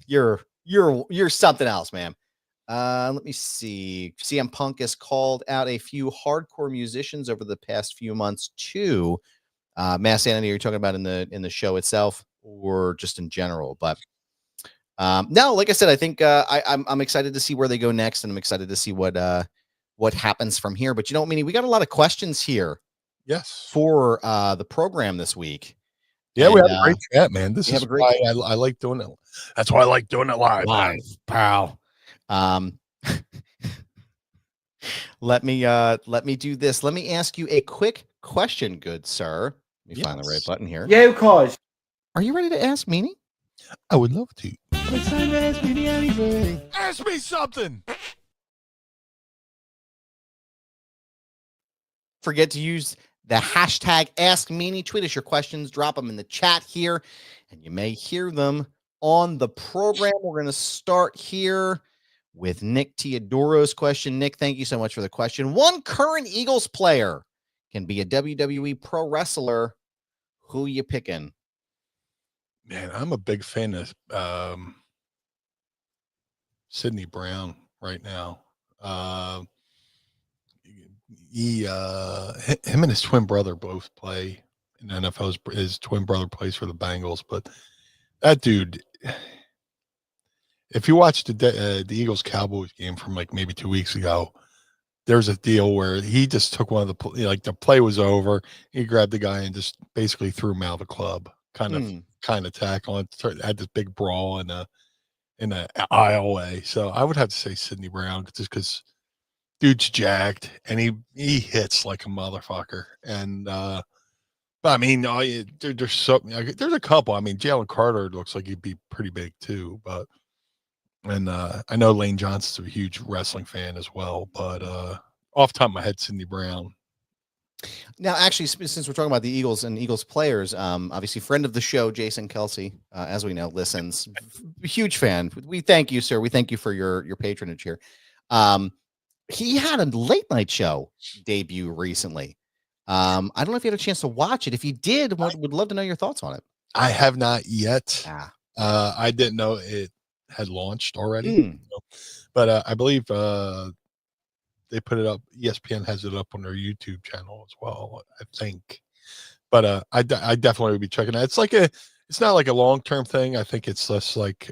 [SPEAKER 2] You're something else, man. Let me see. CM Punk has called out a few hardcore musicians over the past few months too. Mass Sanity, are you talking about in the show itself or just in general? But no, like I said, I think I'm excited to see where they go next, and I'm excited to see what happens from here. But Meanie, we got a lot of questions here.
[SPEAKER 3] Yes.
[SPEAKER 2] For the program this week.
[SPEAKER 3] Yeah, we had a great chat, man. This is why I like doing it. That's why I like doing it live,
[SPEAKER 2] pal. Let me do this. Let me ask you a quick question, good sir. Let me find the right button here.
[SPEAKER 4] Yeah, of course.
[SPEAKER 2] Are you ready to ask Meanie?
[SPEAKER 3] I would love to. It's time to ask Meanie anything. Ask me something.
[SPEAKER 2] Forget to use the hashtag Ask Meanie. Tweet us your questions. Drop them in the chat here, and you may hear them on the program. We're going to start here with Nick Teodoro's question. Nick, thank you so much for the question. One current Eagles player can be a WWE pro wrestler. Who you picking?
[SPEAKER 3] Man, I'm a big fan of Sidney Brown right now. Him and his twin brother both play in NFL. His twin brother plays for the Bengals, but that dude, if you watch the Eagles Cowboys game from like maybe 2 weeks ago, there's a deal where he just took one of the play was over. He grabbed the guy and just basically threw him out of the club, kind of tackle and had this big brawl in a aisle way. So I would have to say Sidney Brown just because dude's jacked and he hits like a motherfucker. And but I mean, there's a couple. I mean, Jalen Carter looks like he'd be pretty big too, but I know Lane Johnson's a huge wrestling fan as well, but off the top of my head, Sidney Brown.
[SPEAKER 2] Now, actually, since we're talking about the Eagles and Eagles players, obviously friend of the show, Jason Kelsey, as we know, listens. Huge fan. We thank you, sir. We thank you for your patronage here. He had a late night show debut recently. I don't know if you had a chance to watch it. If you did, would love to know your thoughts on it.
[SPEAKER 3] I have not yet. I didn't know it had launched already,
[SPEAKER 2] Mm.
[SPEAKER 3] but I believe they put it up. ESPN has it up on their YouTube channel as well, I think. But I definitely would be checking that. It's not like a long-term thing. I think it's less like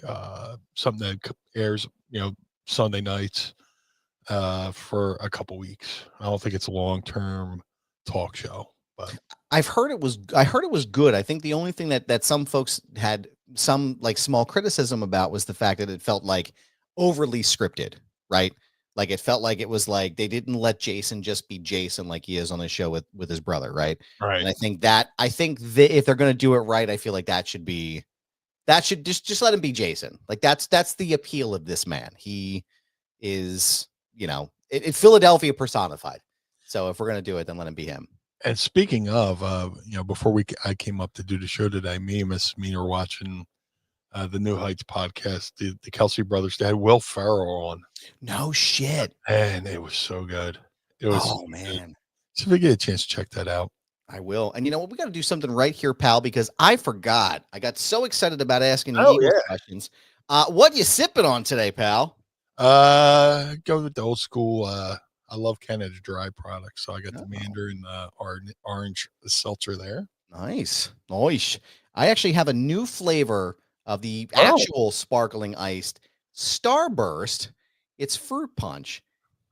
[SPEAKER 3] something that airs, Sunday nights for a couple weeks. I don't think it's a long-term talk show, but
[SPEAKER 2] I heard it was good. I think the only thing that some folks had some like small criticism about was the fact that it felt like overly scripted, right? Like it felt like it was like they didn't let Jason just be Jason like he is on the show with his brother, right?
[SPEAKER 3] right.
[SPEAKER 2] And I think that if they're going to do it right, I feel like that should just let him be Jason. Like that's the appeal of this man. He is, it's Philadelphia personified. So if we're going to do it, then let him be him.
[SPEAKER 3] And speaking of, before I came up to do the show today, me and Miss Meanie were watching the New Heights podcast, the Kelsey brothers. They had Will Ferrell on.
[SPEAKER 2] No shit.
[SPEAKER 3] And it was so good. It was so
[SPEAKER 2] man.
[SPEAKER 3] good. So if you get a chance to check that out.
[SPEAKER 2] I will. And you know what? We got to do something right here, pal, because I forgot. I got so excited about asking you Eagles questions. What you sipping on today, pal?
[SPEAKER 3] Go with the old school. I love Canada Dry products, so I got the Mandarin orange seltzer there.
[SPEAKER 2] Nice. I actually have a new flavor of the actual sparkling iced Starburst. It's fruit punch,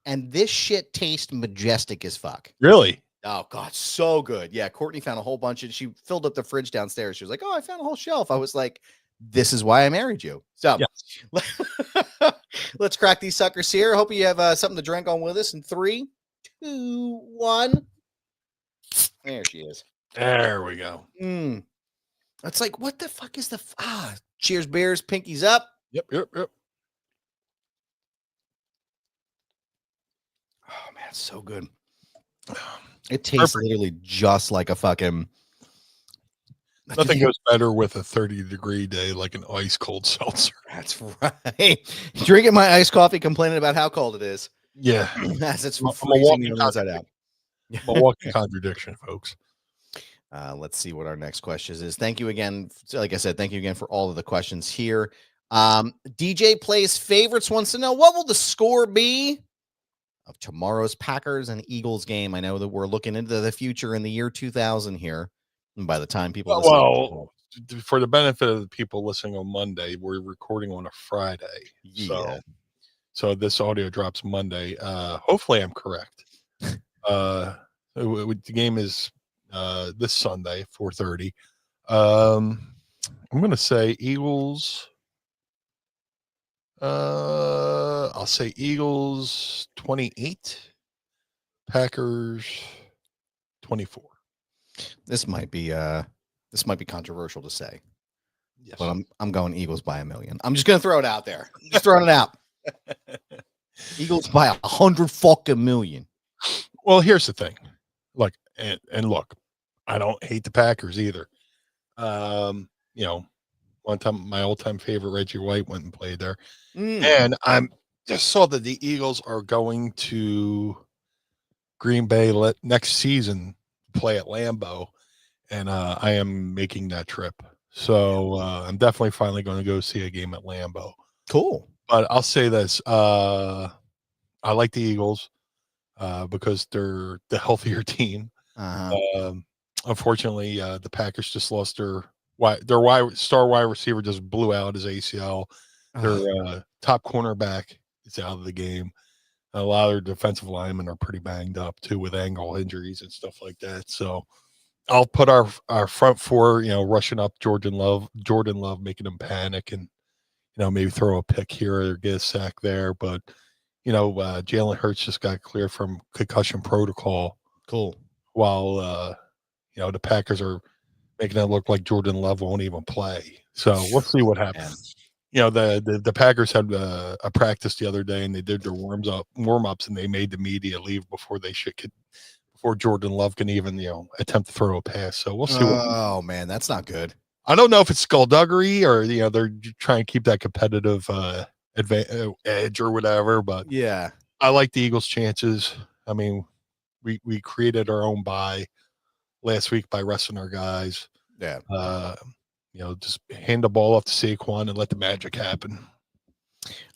[SPEAKER 2] and this shit tastes majestic as fuck.
[SPEAKER 3] Really?
[SPEAKER 2] Oh God, so good. Yeah, Courtney found a whole bunch and she filled up the fridge downstairs. She was like, "Oh, I found a whole shelf." I was like, "This is why I married you." So let's crack these suckers here. Hope you have something to drink on with us in 3, 2, 1. There she is.
[SPEAKER 3] There we go.
[SPEAKER 2] It's like, what the fuck is cheers, beers, pinkies up.
[SPEAKER 3] Yep.
[SPEAKER 2] Oh man, it's so good. It tastes literally just like a fucking.
[SPEAKER 3] Nothing goes better with a 30-degree day like an ice cold seltzer.
[SPEAKER 2] That's right. Drinking my iced coffee, complaining about how cold it is.
[SPEAKER 3] Yeah,
[SPEAKER 2] as it's freezing me inside out.
[SPEAKER 3] A walking contradiction, folks.
[SPEAKER 2] Let's see what our next question is. Thank you again. Like I said, thank you again for all of the questions here. DJ Plays Favorites wants to know, what will the score be of tomorrow's Packers and Eagles game? I know that we're looking into the future in the year 2000 here. And by the time people listen,
[SPEAKER 3] for the benefit of the people listening on Monday, we're recording on a Friday.
[SPEAKER 2] Yeah.
[SPEAKER 3] So this audio drops Monday. Hopefully I'm correct. The game is this Sunday, 4:30. I'm going to say Eagles. I'll say Eagles 28, Packers 24.
[SPEAKER 2] This might be controversial to say.
[SPEAKER 3] Yes.
[SPEAKER 2] But I'm going Eagles by 1 million. I'm just going to throw it out there. Just throwing it out. Eagles by 100 fucking million.
[SPEAKER 3] Well, here's the thing. Look, and look, I don't hate the Packers either. One time my old-time favorite Reggie White went and played there. And I'm just saw that the Eagles are going to Green Bay next season, play at Lambeau, and I am making that trip. So I'm definitely finally going to go see a game at Lambeau.
[SPEAKER 2] Cool.
[SPEAKER 3] But I'll say this. I like the Eagles because they're the healthier team. Unfortunately, the Packers just lost their star wide receiver, just blew out his ACL. Their top cornerback is out of the game. A lot of their defensive linemen are pretty banged up too with ankle injuries and stuff like that. So I'll put our front four, rushing up Jordan Love, making them panic and, maybe throw a pick here or get a sack there. But, Jalen Hurts just got cleared from concussion protocol.
[SPEAKER 2] Cool.
[SPEAKER 3] While, the Packers are making it look like Jordan Love won't even play. So we'll see what happens. The Packers had a practice the other day and they did their warm-ups and they made the media leave before before Jordan Love can even, attempt to throw a pass. So we'll see.
[SPEAKER 2] Oh man, that's not good.
[SPEAKER 3] I don't know if it's skullduggery or, they're trying to keep that competitive edge or whatever, but
[SPEAKER 2] yeah,
[SPEAKER 3] I like the Eagles' chances. I mean, we created our own bye last week by resting our guys.
[SPEAKER 2] Yeah.
[SPEAKER 3] just hand the ball off to Saquon and let the magic happen.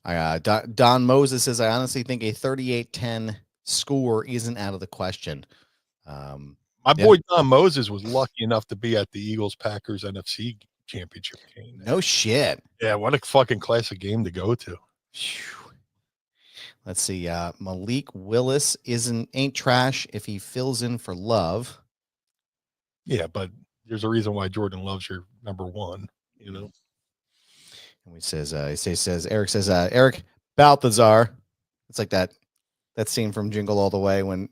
[SPEAKER 2] Don Moses says, I honestly think a 38-10 score isn't out of the question.
[SPEAKER 3] My boy Don Moses was lucky enough to be at the Eagles-Packers NFC championship game.
[SPEAKER 2] No shit.
[SPEAKER 3] Yeah, what a fucking classic game to go to.
[SPEAKER 2] Let's see. Malik Willis ain't trash if he fills in for Love.
[SPEAKER 3] Yeah, but there's a reason why Jordan Love's your number one,
[SPEAKER 2] And he says, Eric says, Eric Balthazar. It's like that scene from Jingle All the Way when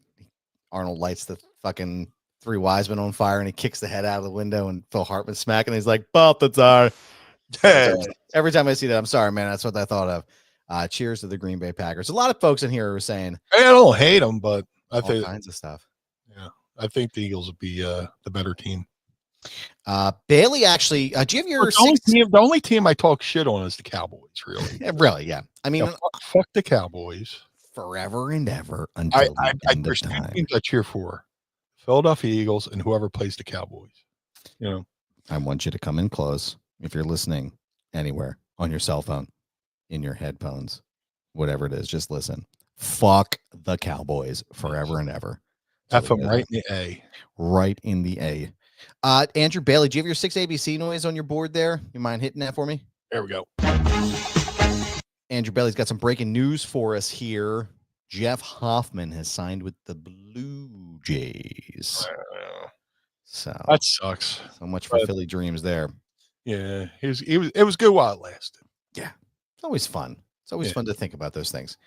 [SPEAKER 2] Arnold lights the fucking Three Wise Men on fire and he kicks the head out of the window and Phil Hartman's smacking. He's like, Balthazar. Every time I see that, I'm sorry, man. That's what I thought of. Cheers to the Green Bay Packers. A lot of folks in here are saying,
[SPEAKER 3] I don't hate them, but I
[SPEAKER 2] all
[SPEAKER 3] think
[SPEAKER 2] kinds of stuff.
[SPEAKER 3] Yeah, I think the Eagles would be the better team.
[SPEAKER 2] Bailey, actually, do you have your
[SPEAKER 3] the only team I talk shit on is the Cowboys, really.
[SPEAKER 2] Yeah, really, yeah. I mean,
[SPEAKER 3] fuck the Cowboys
[SPEAKER 2] forever and ever until the end of time.
[SPEAKER 3] Teams I cheer for: Philadelphia Eagles and whoever plays the Cowboys.
[SPEAKER 2] I want you to come in close if you're listening anywhere on your cell phone, in your headphones, whatever it is. Just listen. Fuck the Cowboys forever and ever.
[SPEAKER 3] F them right in the A.
[SPEAKER 2] Right in the A. Andrew Bailey, do you have your 6 ABC noise on your board there? You mind hitting that for me?
[SPEAKER 3] There we go.
[SPEAKER 2] Andrew Bailey's got some breaking news for us here. Jeff Hoffman has signed with the Blue Jays. So
[SPEAKER 3] that sucks.
[SPEAKER 2] So much for Philly dreams there.
[SPEAKER 3] Yeah, it was good while it lasted.
[SPEAKER 2] Yeah, it's always fun. It's always fun to think about those things.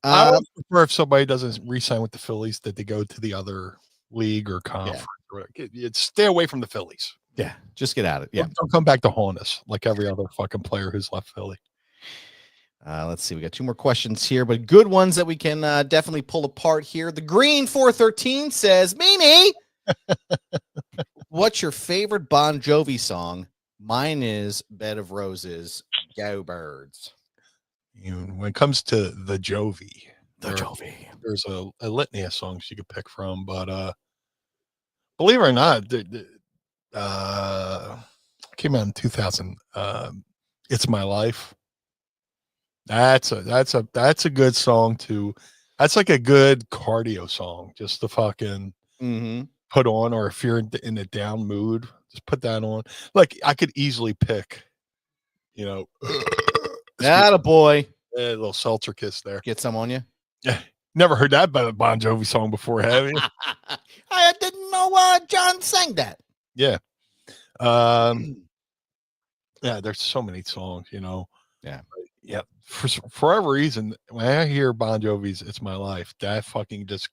[SPEAKER 3] I would prefer if somebody doesn't re-sign with the Phillies that they go to the other league or conference. Yeah. Stay away from the Phillies.
[SPEAKER 2] Yeah, just get at it. Yeah,
[SPEAKER 3] don't come back to haunt us like every other fucking player who's left Philly.
[SPEAKER 2] Let's see. We got 2 more questions here, but good ones that we can definitely pull apart here. The Green 413 says, Meanie, what's your favorite Bon Jovi song? Mine is Bed of Roses, Go Birds.
[SPEAKER 3] When it comes to the Jovi, there's a litany of songs you could pick from, but believe it or not, came out in 2000. It's My Life. That's a good song too. That's like a good cardio song, just to fucking put on, or if you're in a down mood, just put that on. Like I could easily pick,
[SPEAKER 2] That a boy.
[SPEAKER 3] A little seltzer kiss there.
[SPEAKER 2] Get some on you.
[SPEAKER 3] Yeah, never heard that Bon Jovi song before, have you?
[SPEAKER 2] I didn't know John sang that.
[SPEAKER 3] Yeah. Yeah, there's so many songs,
[SPEAKER 2] Yeah.
[SPEAKER 3] Yeah. For whatever reason, when I hear Bon Jovi's It's My Life, that fucking just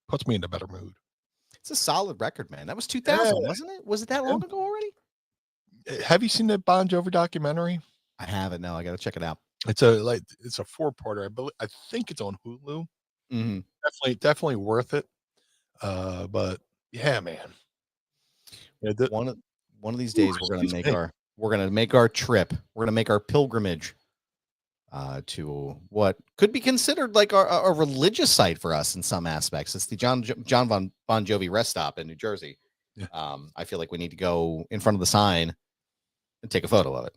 [SPEAKER 3] puts me in a better mood.
[SPEAKER 2] It's a solid record, man. That was 2000, wasn't it? Was it that long ago already?
[SPEAKER 3] Have you seen the Bon Jovi documentary?
[SPEAKER 2] I haven't. No, I got to check it out.
[SPEAKER 3] It's a 4-parter. I think it's on Hulu.
[SPEAKER 2] Mm-hmm.
[SPEAKER 3] Definitely worth it. But yeah, man. Yeah,
[SPEAKER 2] one of these days we're gonna make our trip. We're gonna make our pilgrimage to what could be considered like a religious site for us in some aspects. It's the John Bon Jovi rest stop in New Jersey.
[SPEAKER 3] Yeah.
[SPEAKER 2] I feel like we need to go in front of the sign and take a photo of it.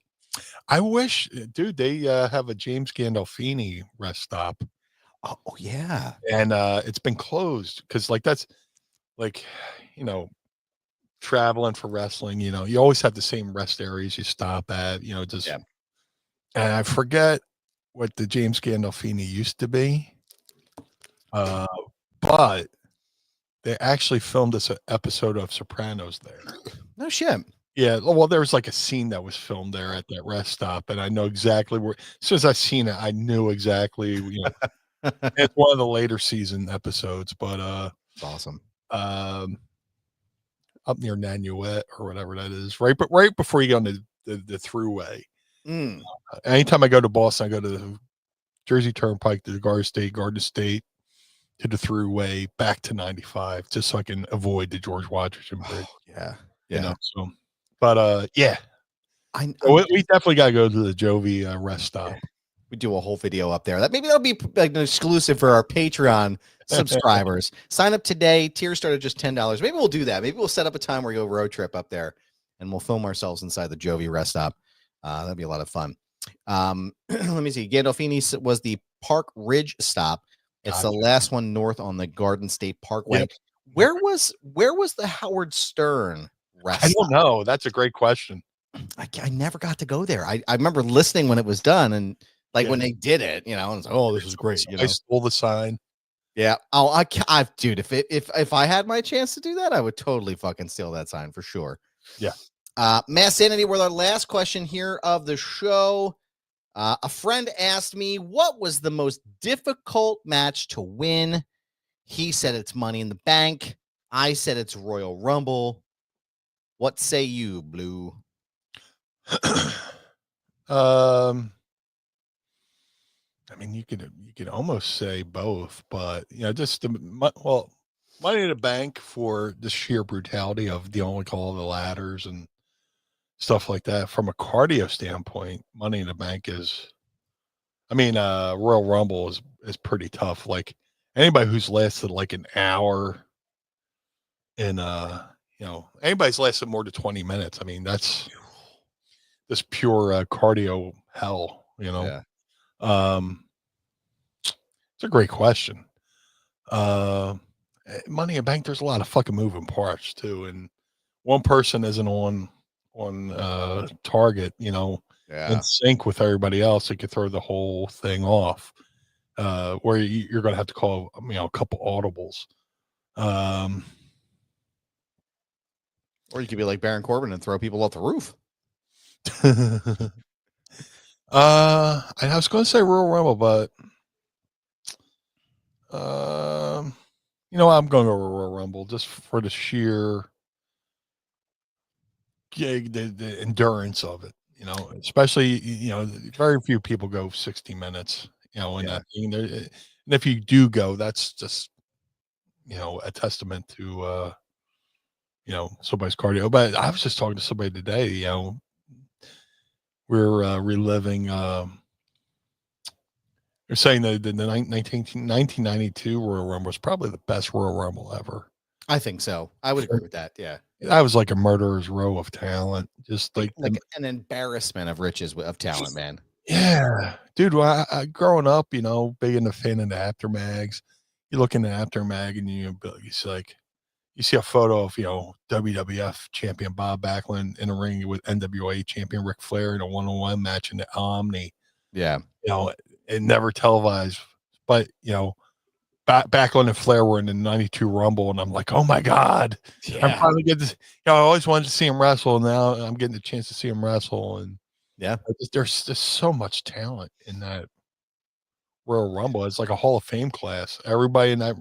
[SPEAKER 3] I wish, dude, they have a James Gandolfini rest stop.
[SPEAKER 2] Oh yeah.
[SPEAKER 3] And it's been closed because that's traveling for wrestling, you always have the same rest areas you stop at, and I forget what the James Gandolfini used to be. But they actually filmed this episode of Sopranos there.
[SPEAKER 2] No shit.
[SPEAKER 3] Yeah, well, there was like a scene that was filmed there at that rest stop, and I know exactly where. As soon as I seen it, I knew exactly. It's one of the later season episodes, but
[SPEAKER 2] it's awesome.
[SPEAKER 3] Up near Nanuet or whatever that is, right before you go on the thruway. Anytime I go to Boston, I go to the Jersey Turnpike, to the Garden State, to the thruway, back to 95, just so I can avoid the George Washington Bridge.
[SPEAKER 2] Yeah.
[SPEAKER 3] So. But yeah, we definitely got to go to the Jovi rest stop.
[SPEAKER 2] We do a whole video up there. That'll be like an exclusive for our Patreon subscribers. Sign up today. Tiers start at just $10. Maybe we'll do that. Maybe we'll set up a time where you'll road trip up there and we'll film ourselves inside the Jovi rest stop. That'd be a lot of fun. Let me see. Gandolfini was the Park Ridge stop. It's the last one north on the Garden State Parkway.
[SPEAKER 3] Yep.
[SPEAKER 2] Where was the Howard Stern rest
[SPEAKER 3] I don't
[SPEAKER 2] stop?
[SPEAKER 3] know. That's a great question.
[SPEAKER 2] I never got to go there. I remember listening when it was done, and when they did it, and it's like, oh, this is great.
[SPEAKER 3] I stole the sign.
[SPEAKER 2] Yeah. Oh, dude, if I had my chance to do that, I would totally fucking steal that sign for sure.
[SPEAKER 3] Yeah.
[SPEAKER 2] Mass Sanity, with our last question here of the show. A friend asked me, what was the most difficult match to win? He said it's Money in the Bank. I said it's Royal Rumble. What say you, Blue?
[SPEAKER 3] I mean, you could almost say both, but just Money in the Bank for the sheer brutality of the only call of the ladders and stuff like that. From a cardio standpoint, Money in the Bank Royal Rumble is pretty tough. Like anybody who's lasted like an hour and anybody's lasted more than 20 minutes. I mean, that's this pure cardio hell,
[SPEAKER 2] Yeah.
[SPEAKER 3] It's a great question. Money in the Bank, there's a lot of fucking moving parts too, and one person isn't on target, in sync with everybody else. It could throw the whole thing off. Where you're going to have to call, a couple audibles.
[SPEAKER 2] Or you could be like Baron Corbin and throw people off the roof.
[SPEAKER 3] I was going to say Royal Rumble, but I'm going to go Royal Rumble just for the sheer the endurance of it. Especially very few people go 60 minutes. In that thing. And if you do go, that's just a testament to somebody's cardio. But I was just talking to somebody today. We're reliving. They're saying that the 1992 Royal Rumble was probably the best Royal Rumble ever.
[SPEAKER 2] I think so. I would agree with that. Yeah.
[SPEAKER 3] That was like a murderer's row of talent. Just like
[SPEAKER 2] an embarrassment of riches of talent, man.
[SPEAKER 3] Yeah. Dude, well, I growing up, big into fan of the Aftermags. You look in the Aftermag and you see a photo of, WWF champion Bob Backlund in a ring with NWA champion Ric Flair in a one-on-one match in the Omni.
[SPEAKER 2] Yeah.
[SPEAKER 3] It never televised, but, Backlund and Flair were in the 92 Rumble, and I'm like, oh my God.
[SPEAKER 2] Yeah.
[SPEAKER 3] I'm finally getting this. I always wanted to see him wrestle. Now I'm getting the chance to see him wrestle. And
[SPEAKER 2] yeah,
[SPEAKER 3] there's just so much talent in that Royal Rumble. It's like a Hall of Fame class. Everybody in that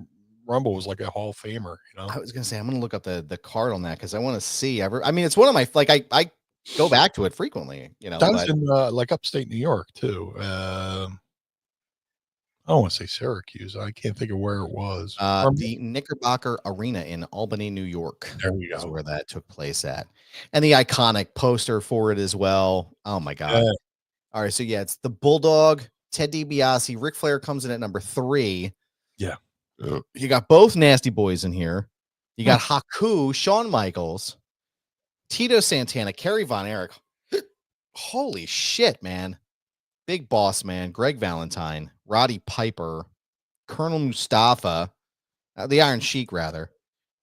[SPEAKER 3] Rumble was like a Hall of Famer.
[SPEAKER 2] I was gonna say I'm gonna look up the card on that because I want to see. It's one of my I go back to it frequently.
[SPEAKER 3] That was in upstate New York too. I don't want to say Syracuse. I can't think of where it was.
[SPEAKER 2] The Knickerbocker Arena in Albany, New York.
[SPEAKER 3] There we go.
[SPEAKER 2] Is where that took place at. And the iconic poster for it as well. Oh my God. Yeah. All right. So yeah, it's the Bulldog, Ted DiBiase. Ric Flair comes in at number 3.
[SPEAKER 3] Yeah.
[SPEAKER 2] You got both Nasty Boys in here. You got Haku, Shawn Michaels, Tito Santana, Kerry Von Erich. Holy shit, man. Big Boss Man, Greg Valentine, Roddy Piper, Colonel Mustafa, the Iron Sheik, rather,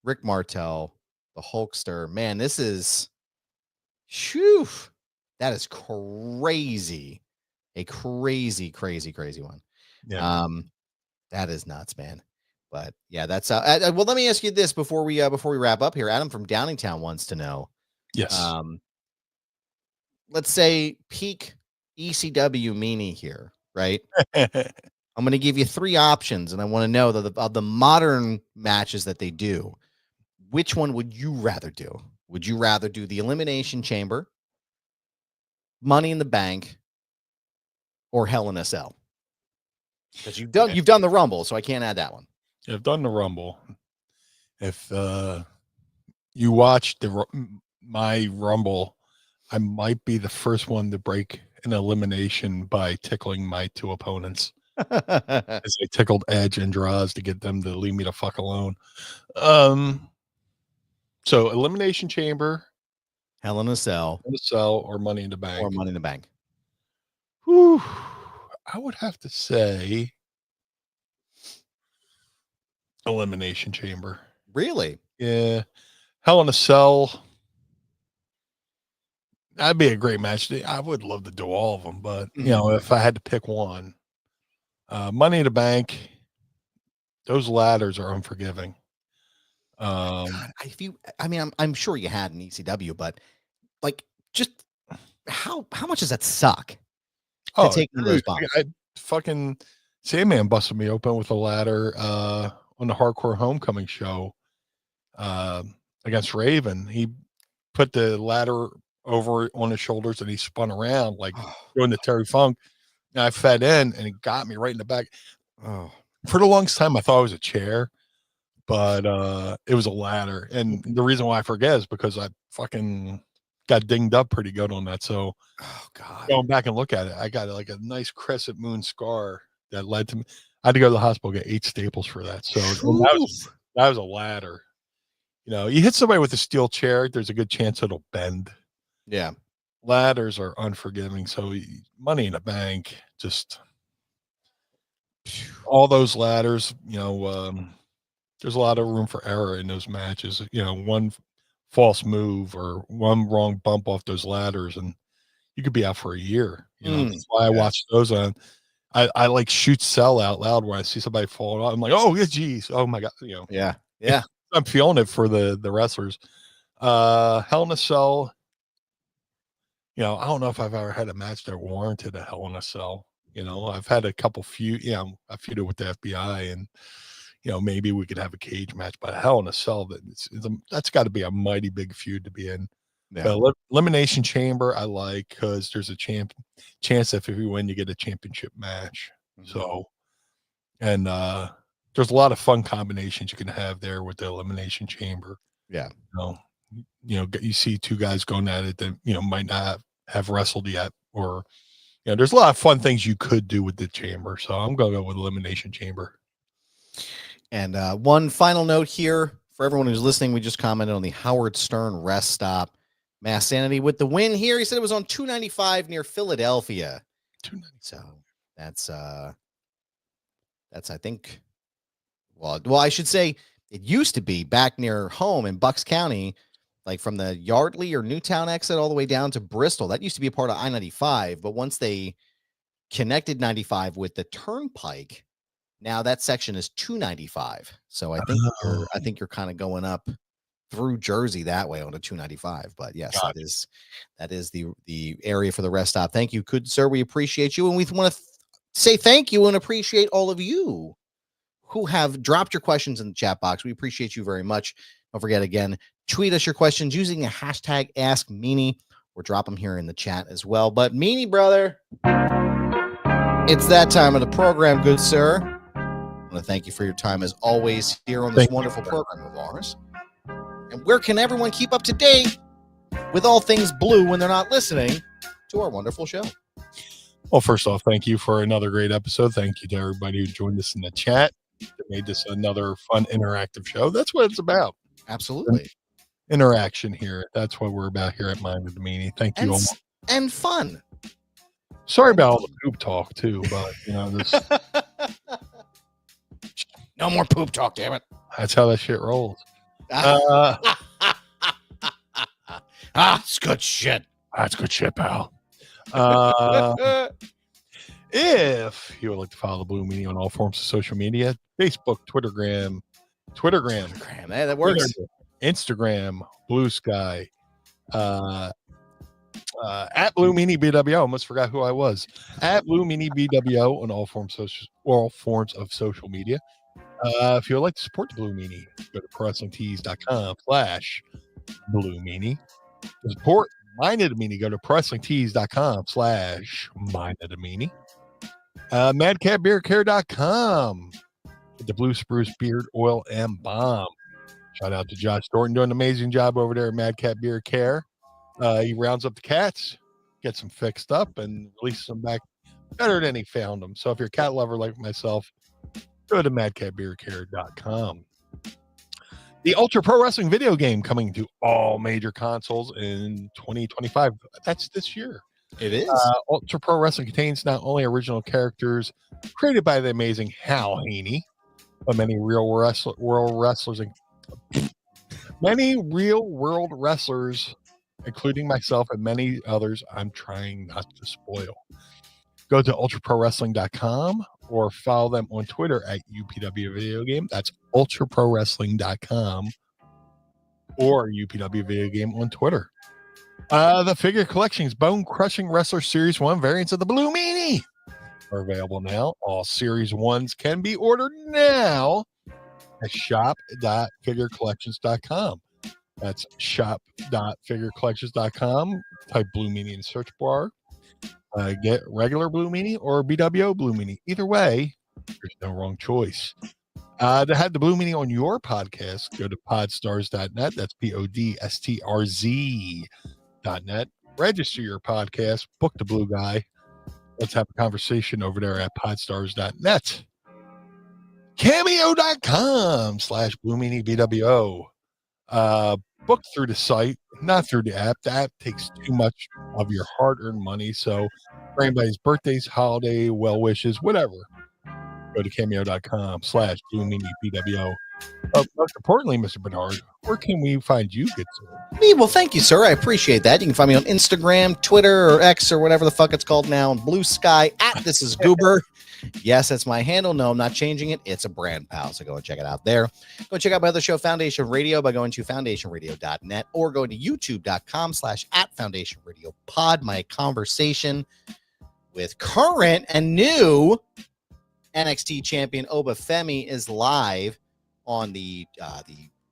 [SPEAKER 2] Rick Martel, the Hulkster. Man, this is, that is crazy. A crazy, crazy, crazy one.
[SPEAKER 3] Yeah.
[SPEAKER 2] That is nuts, man. But yeah, that's well. Let me ask you this before we wrap up here. Adam from Downingtown wants to know.
[SPEAKER 3] Yes.
[SPEAKER 2] Let's say peak ECW Meanie here, right? I'm going to give you 3 options, and I want to know of the modern matches that they do. Which one would you rather do? Would you rather do the Elimination Chamber, Money in the Bank, or Hell in a Cell? Because you've done the Rumble, so I can't add that one.
[SPEAKER 3] I've done the Rumble. If you watched my Rumble, I might be the first one to break an elimination by tickling my 2 opponents. As I tickled Edge and Draws to get them to leave me the fuck alone. So Elimination Chamber,
[SPEAKER 2] Hell in a Cell
[SPEAKER 3] In a Cell or Money in the Bank.
[SPEAKER 2] or Money in the Bank.
[SPEAKER 3] Whew, I would have to say Elimination Chamber.
[SPEAKER 2] Really?
[SPEAKER 3] Yeah. Hell in a Cell. That'd be a great match. I would love to do all of them, but if I had to pick one, Money in the Bank, those ladders are unforgiving.
[SPEAKER 2] God, I'm sure you had an ECW, but like, just how much does that suck to take one of those
[SPEAKER 3] dude,
[SPEAKER 2] bombs?
[SPEAKER 3] I fucking Sandman busted me open with a ladder on the Hardcore Homecoming show against Raven. He put the ladder over on his shoulders and he spun around like doing the Terry Funk. And I fed in and he got me right in the back.
[SPEAKER 2] Oh,
[SPEAKER 3] For the longest time, I thought it was a chair, but it was a ladder. And the reason why I forget is because I fucking got dinged up pretty good on that. So
[SPEAKER 2] God.
[SPEAKER 3] going back and look at it, I got like a nice crescent moon scar that led to me. I had to go to the hospital, get 8 staples for that. So that was a ladder. You hit somebody with a steel chair, there's a good chance it'll bend.
[SPEAKER 2] Yeah.
[SPEAKER 3] Ladders are unforgiving. So Money in the Bank, just all those ladders, there's a lot of room for error in those matches. One false move or one wrong bump off those ladders and you could be out for a year. That's why I watch those on. I like shoot Cell out loud when I see somebody fall off. I'm like, oh yeah, geez, oh my god,
[SPEAKER 2] Yeah.
[SPEAKER 3] I'm feeling it for the wrestlers. Hell in a Cell. I don't know if I've ever had a match that warranted a Hell in a Cell. I've had a couple feud. I feuded with the FBI, and maybe we could have a cage match. But Hell in a Cell, that's got to be a mighty big feud to be in.
[SPEAKER 2] Yeah.
[SPEAKER 3] But Elimination Chamber, I like because there's a chance that if you win, you get a championship match. So, and there's a lot of fun combinations you can have there with the Elimination Chamber.
[SPEAKER 2] Yeah.
[SPEAKER 3] You see 2 guys going at it that might not have wrestled yet, or there's a lot of fun things you could do with the chamber. So I'm gonna go with Elimination Chamber.
[SPEAKER 2] And one final note here for everyone who's listening, we just commented on the Howard Stern rest stop. Mass Sanity with the win here. He said it was on 295 near Philadelphia. So that's I think, well, I should say it used to be back near home in Bucks County, like from the Yardley or Newtown exit all the way down to Bristol. That used to be a part of I-95, but once they connected 95 with the Turnpike, now that section is 295. So I think you're kind of going up through Jersey that way onto 295. But yes, that is the area for the rest stop. Thank you, good sir. We appreciate you, and we want to say thank you and appreciate all of you who have dropped your questions in the chat box. We appreciate you very much. Don't forget, again, tweet us your questions using the hashtag #AskMeanie or drop them here in the chat as well. But Meanie, brother, it's that time of the program, good sir. I want to thank you for your time as always here on this wonderful program of ours. And where can everyone keep up to date with all things blue when they're not listening to our wonderful show?
[SPEAKER 3] Well, first off, thank you for another great episode. Thank you to everybody who joined us in the chat. That made this another fun, interactive show. That's what it's about.
[SPEAKER 2] Absolutely.
[SPEAKER 3] Interaction here. That's what we're about here at Mind of the Meanie. Thank you all.
[SPEAKER 2] And fun.
[SPEAKER 3] Sorry about all the poop talk, too, but, this...
[SPEAKER 2] No more poop talk, damn it.
[SPEAKER 3] That's how that shit rolls.
[SPEAKER 2] It's good shit.
[SPEAKER 3] That's good shit, pal. If you would like to follow the Blue Meanie on all forms of social media, Facebook, Twittergram,
[SPEAKER 2] that works.
[SPEAKER 3] Instagram, Blue Sky, at Blue Meanie BWO. Almost forgot who I was. At Blue Meanie BWO on all forms of social media. If you would like to support the Blue Meanie, go to ProWrestlingTees.com/Blue Meanie. To support Mind of the Meanie, go to ProWrestlingTees.com/Mind of the Meanie. MadCatBeardCare.com. Get the Blue Spruce Beard Oil and Balm. Shout out to Josh Thornton doing an amazing job over there at Mad Cat Beard Care. He rounds up the cats, gets them fixed up, and releases them back better than he found them. So if you're a cat lover like myself, go to madcatbeardcare.com. The Ultra Pro Wrestling video game coming to all major consoles in 2025. That's this year.
[SPEAKER 2] It is.
[SPEAKER 3] Ultra Pro Wrestling contains not only original characters created by the amazing Hal Haney, but many real world wrestlers, including myself and many others. I'm trying not to spoil. Go to ultraprowrestling.com or follow them on Twitter at UPW Video Game. That's ultraprowrestling.com or UPW Video Game on Twitter. The figure collections, Bone Crushing Wrestler Series 1 variants of the Blue Meanie are available now. All Series 1s can be ordered now at shop.figurecollections.com. That's shop.figurecollections.com. Type Blue Meanie in the search bar. Get regular Blue Meanie or BWO Blue Meanie. Either way, there's no wrong choice. To have the Blue Meanie on your podcast, go to podstars.net. That's podstrz.net. Register your podcast. Book the Blue Guy. Let's have a conversation over there at podstars.net. Cameo.com/Blue Meanie BWO. Book through the site, not through the app. The app takes too much of your hard-earned money. So for anybody's birthdays, holiday, well wishes, whatever, go to cameo.com/Blue Meanie BWO. Most importantly, Mr. Barnard, where can we find you, good sir?
[SPEAKER 2] Well, thank you, sir. I appreciate that. You can find me on Instagram, Twitter, or X, or whatever the fuck it's called now, and Blue Sky at This Is Goober. Yes, that's my handle. No, I'm not changing it. It's a brand, pal. So go and check it out there. Go check out my other show, Foundation Radio, by going to foundationradio.net or go to youtube.com/@foundationradiopod. My conversation with current and new NXT champion Oba Femi is live on the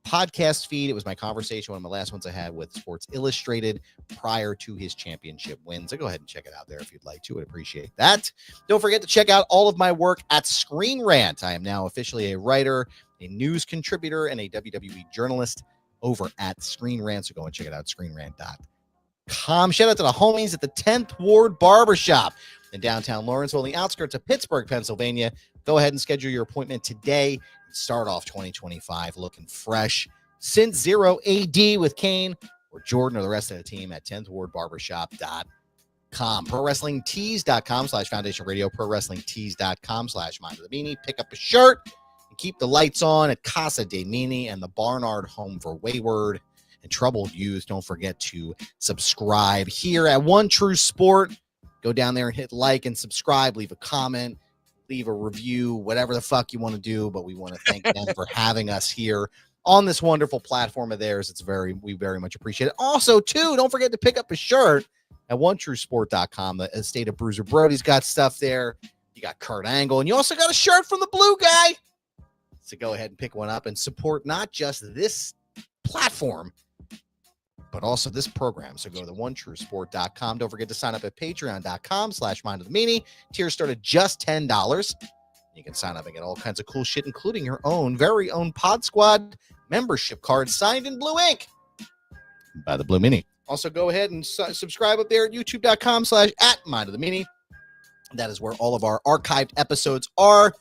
[SPEAKER 2] podcast feed. It was my conversation, one of my last ones I had with Sports Illustrated prior to his championship win. So go ahead and check it out there if you'd like to. I'd appreciate that. Don't forget to check out all of my work at Screen Rant. I am now officially a writer, a news contributor, and a WWE journalist over at Screen Rant. So go and check it out, screenrant.com. Shout out to the homies at the 10th Ward Barbershop in downtown Lawrenceville, on the outskirts of Pittsburgh, Pennsylvania. Go ahead and schedule your appointment today. Start off 2025 looking fresh. Since 0 AD with Kane or Jordan or the rest of the team at 10thwardbarbershop.com. ProWrestlingTees.com/Foundation Radio. ProWrestlingTees.com/Mind of the Meanie. Pick up a shirt and keep the lights on at Casa de Meanie and the Barnard Home for Wayward and Troubled Youth. Don't forget to subscribe here at One True Sport. Go down there and hit like and subscribe. Leave a comment. Leave a review, whatever the fuck you want to do, but we want to thank them for having us here on this wonderful platform of theirs. We very much appreciate it. Also, too, don't forget to pick up a shirt at OneTrueSport.com. The Estate of Bruiser Brody's got stuff there. You got Kurt Angle, and you also got a shirt from the Blue Guy. So go ahead and pick one up and support not just this platform, but also this program. So go to OneTrueSport.com. Don't forget to sign up at Patreon.com/Mind of the Meanie. Tiers start at just $10. You can sign up and get all kinds of cool shit, including your own very own Pod Squad membership card signed in blue ink by the Blue Meanie. Also, go ahead and subscribe up there at YouTube.com/@Mind of the Meanie. That is where all of our archived episodes are.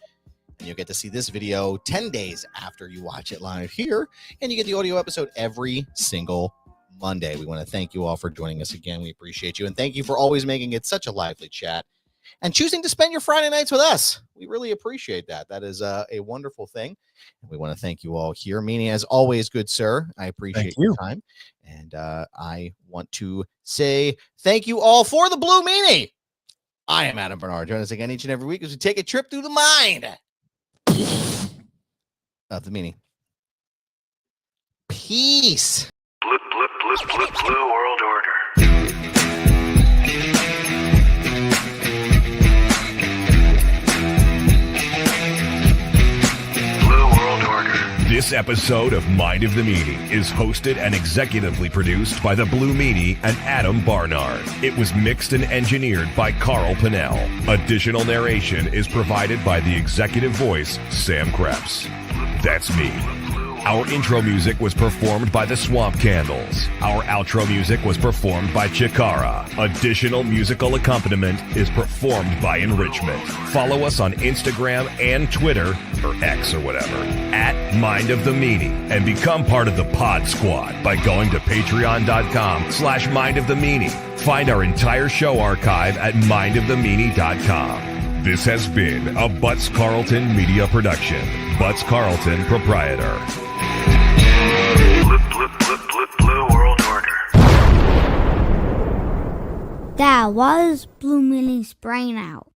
[SPEAKER 2] And you'll get to see this video 10 days after you watch it live here. And you get the audio episode every single Monday. We want to thank you all for joining us again. We appreciate you. And thank you for always making it such a lively chat and choosing to spend your Friday nights with us. We really appreciate that. That is a wonderful thing. And we want to thank you all here. Meanie, as always, good sir. I appreciate your time. And I want to say thank you all for the Blue Meanie. I am Adam Barnard. Join us again each and every week as we take a trip through the mind of the Meanie. Peace.
[SPEAKER 6] Blue World Order. Blue World Order.
[SPEAKER 1] This episode of Mind of the Meanie is hosted and executively produced by the Blue Meanie and Adam Barnard. It was mixed and engineered by Carl Pinnell. Additional narration is provided by the executive voice, Sam Krebs. That's me. Our intro music was performed by the Swamp Candles. Our outro music was performed by Chikara. Additional musical accompaniment is performed by Enrichment. Follow us on Instagram and Twitter, or X or whatever, at Mind of the Meanie, and become part of the Pod Squad by going to patreon.com/Mind of the Meanie. Find our entire show archive at mindofthemeanie.com. This has been a Butts Carlton media production. Butts Carlton, proprietor.
[SPEAKER 6] Blue World Order.
[SPEAKER 5] That was Blue Meanie's brain out.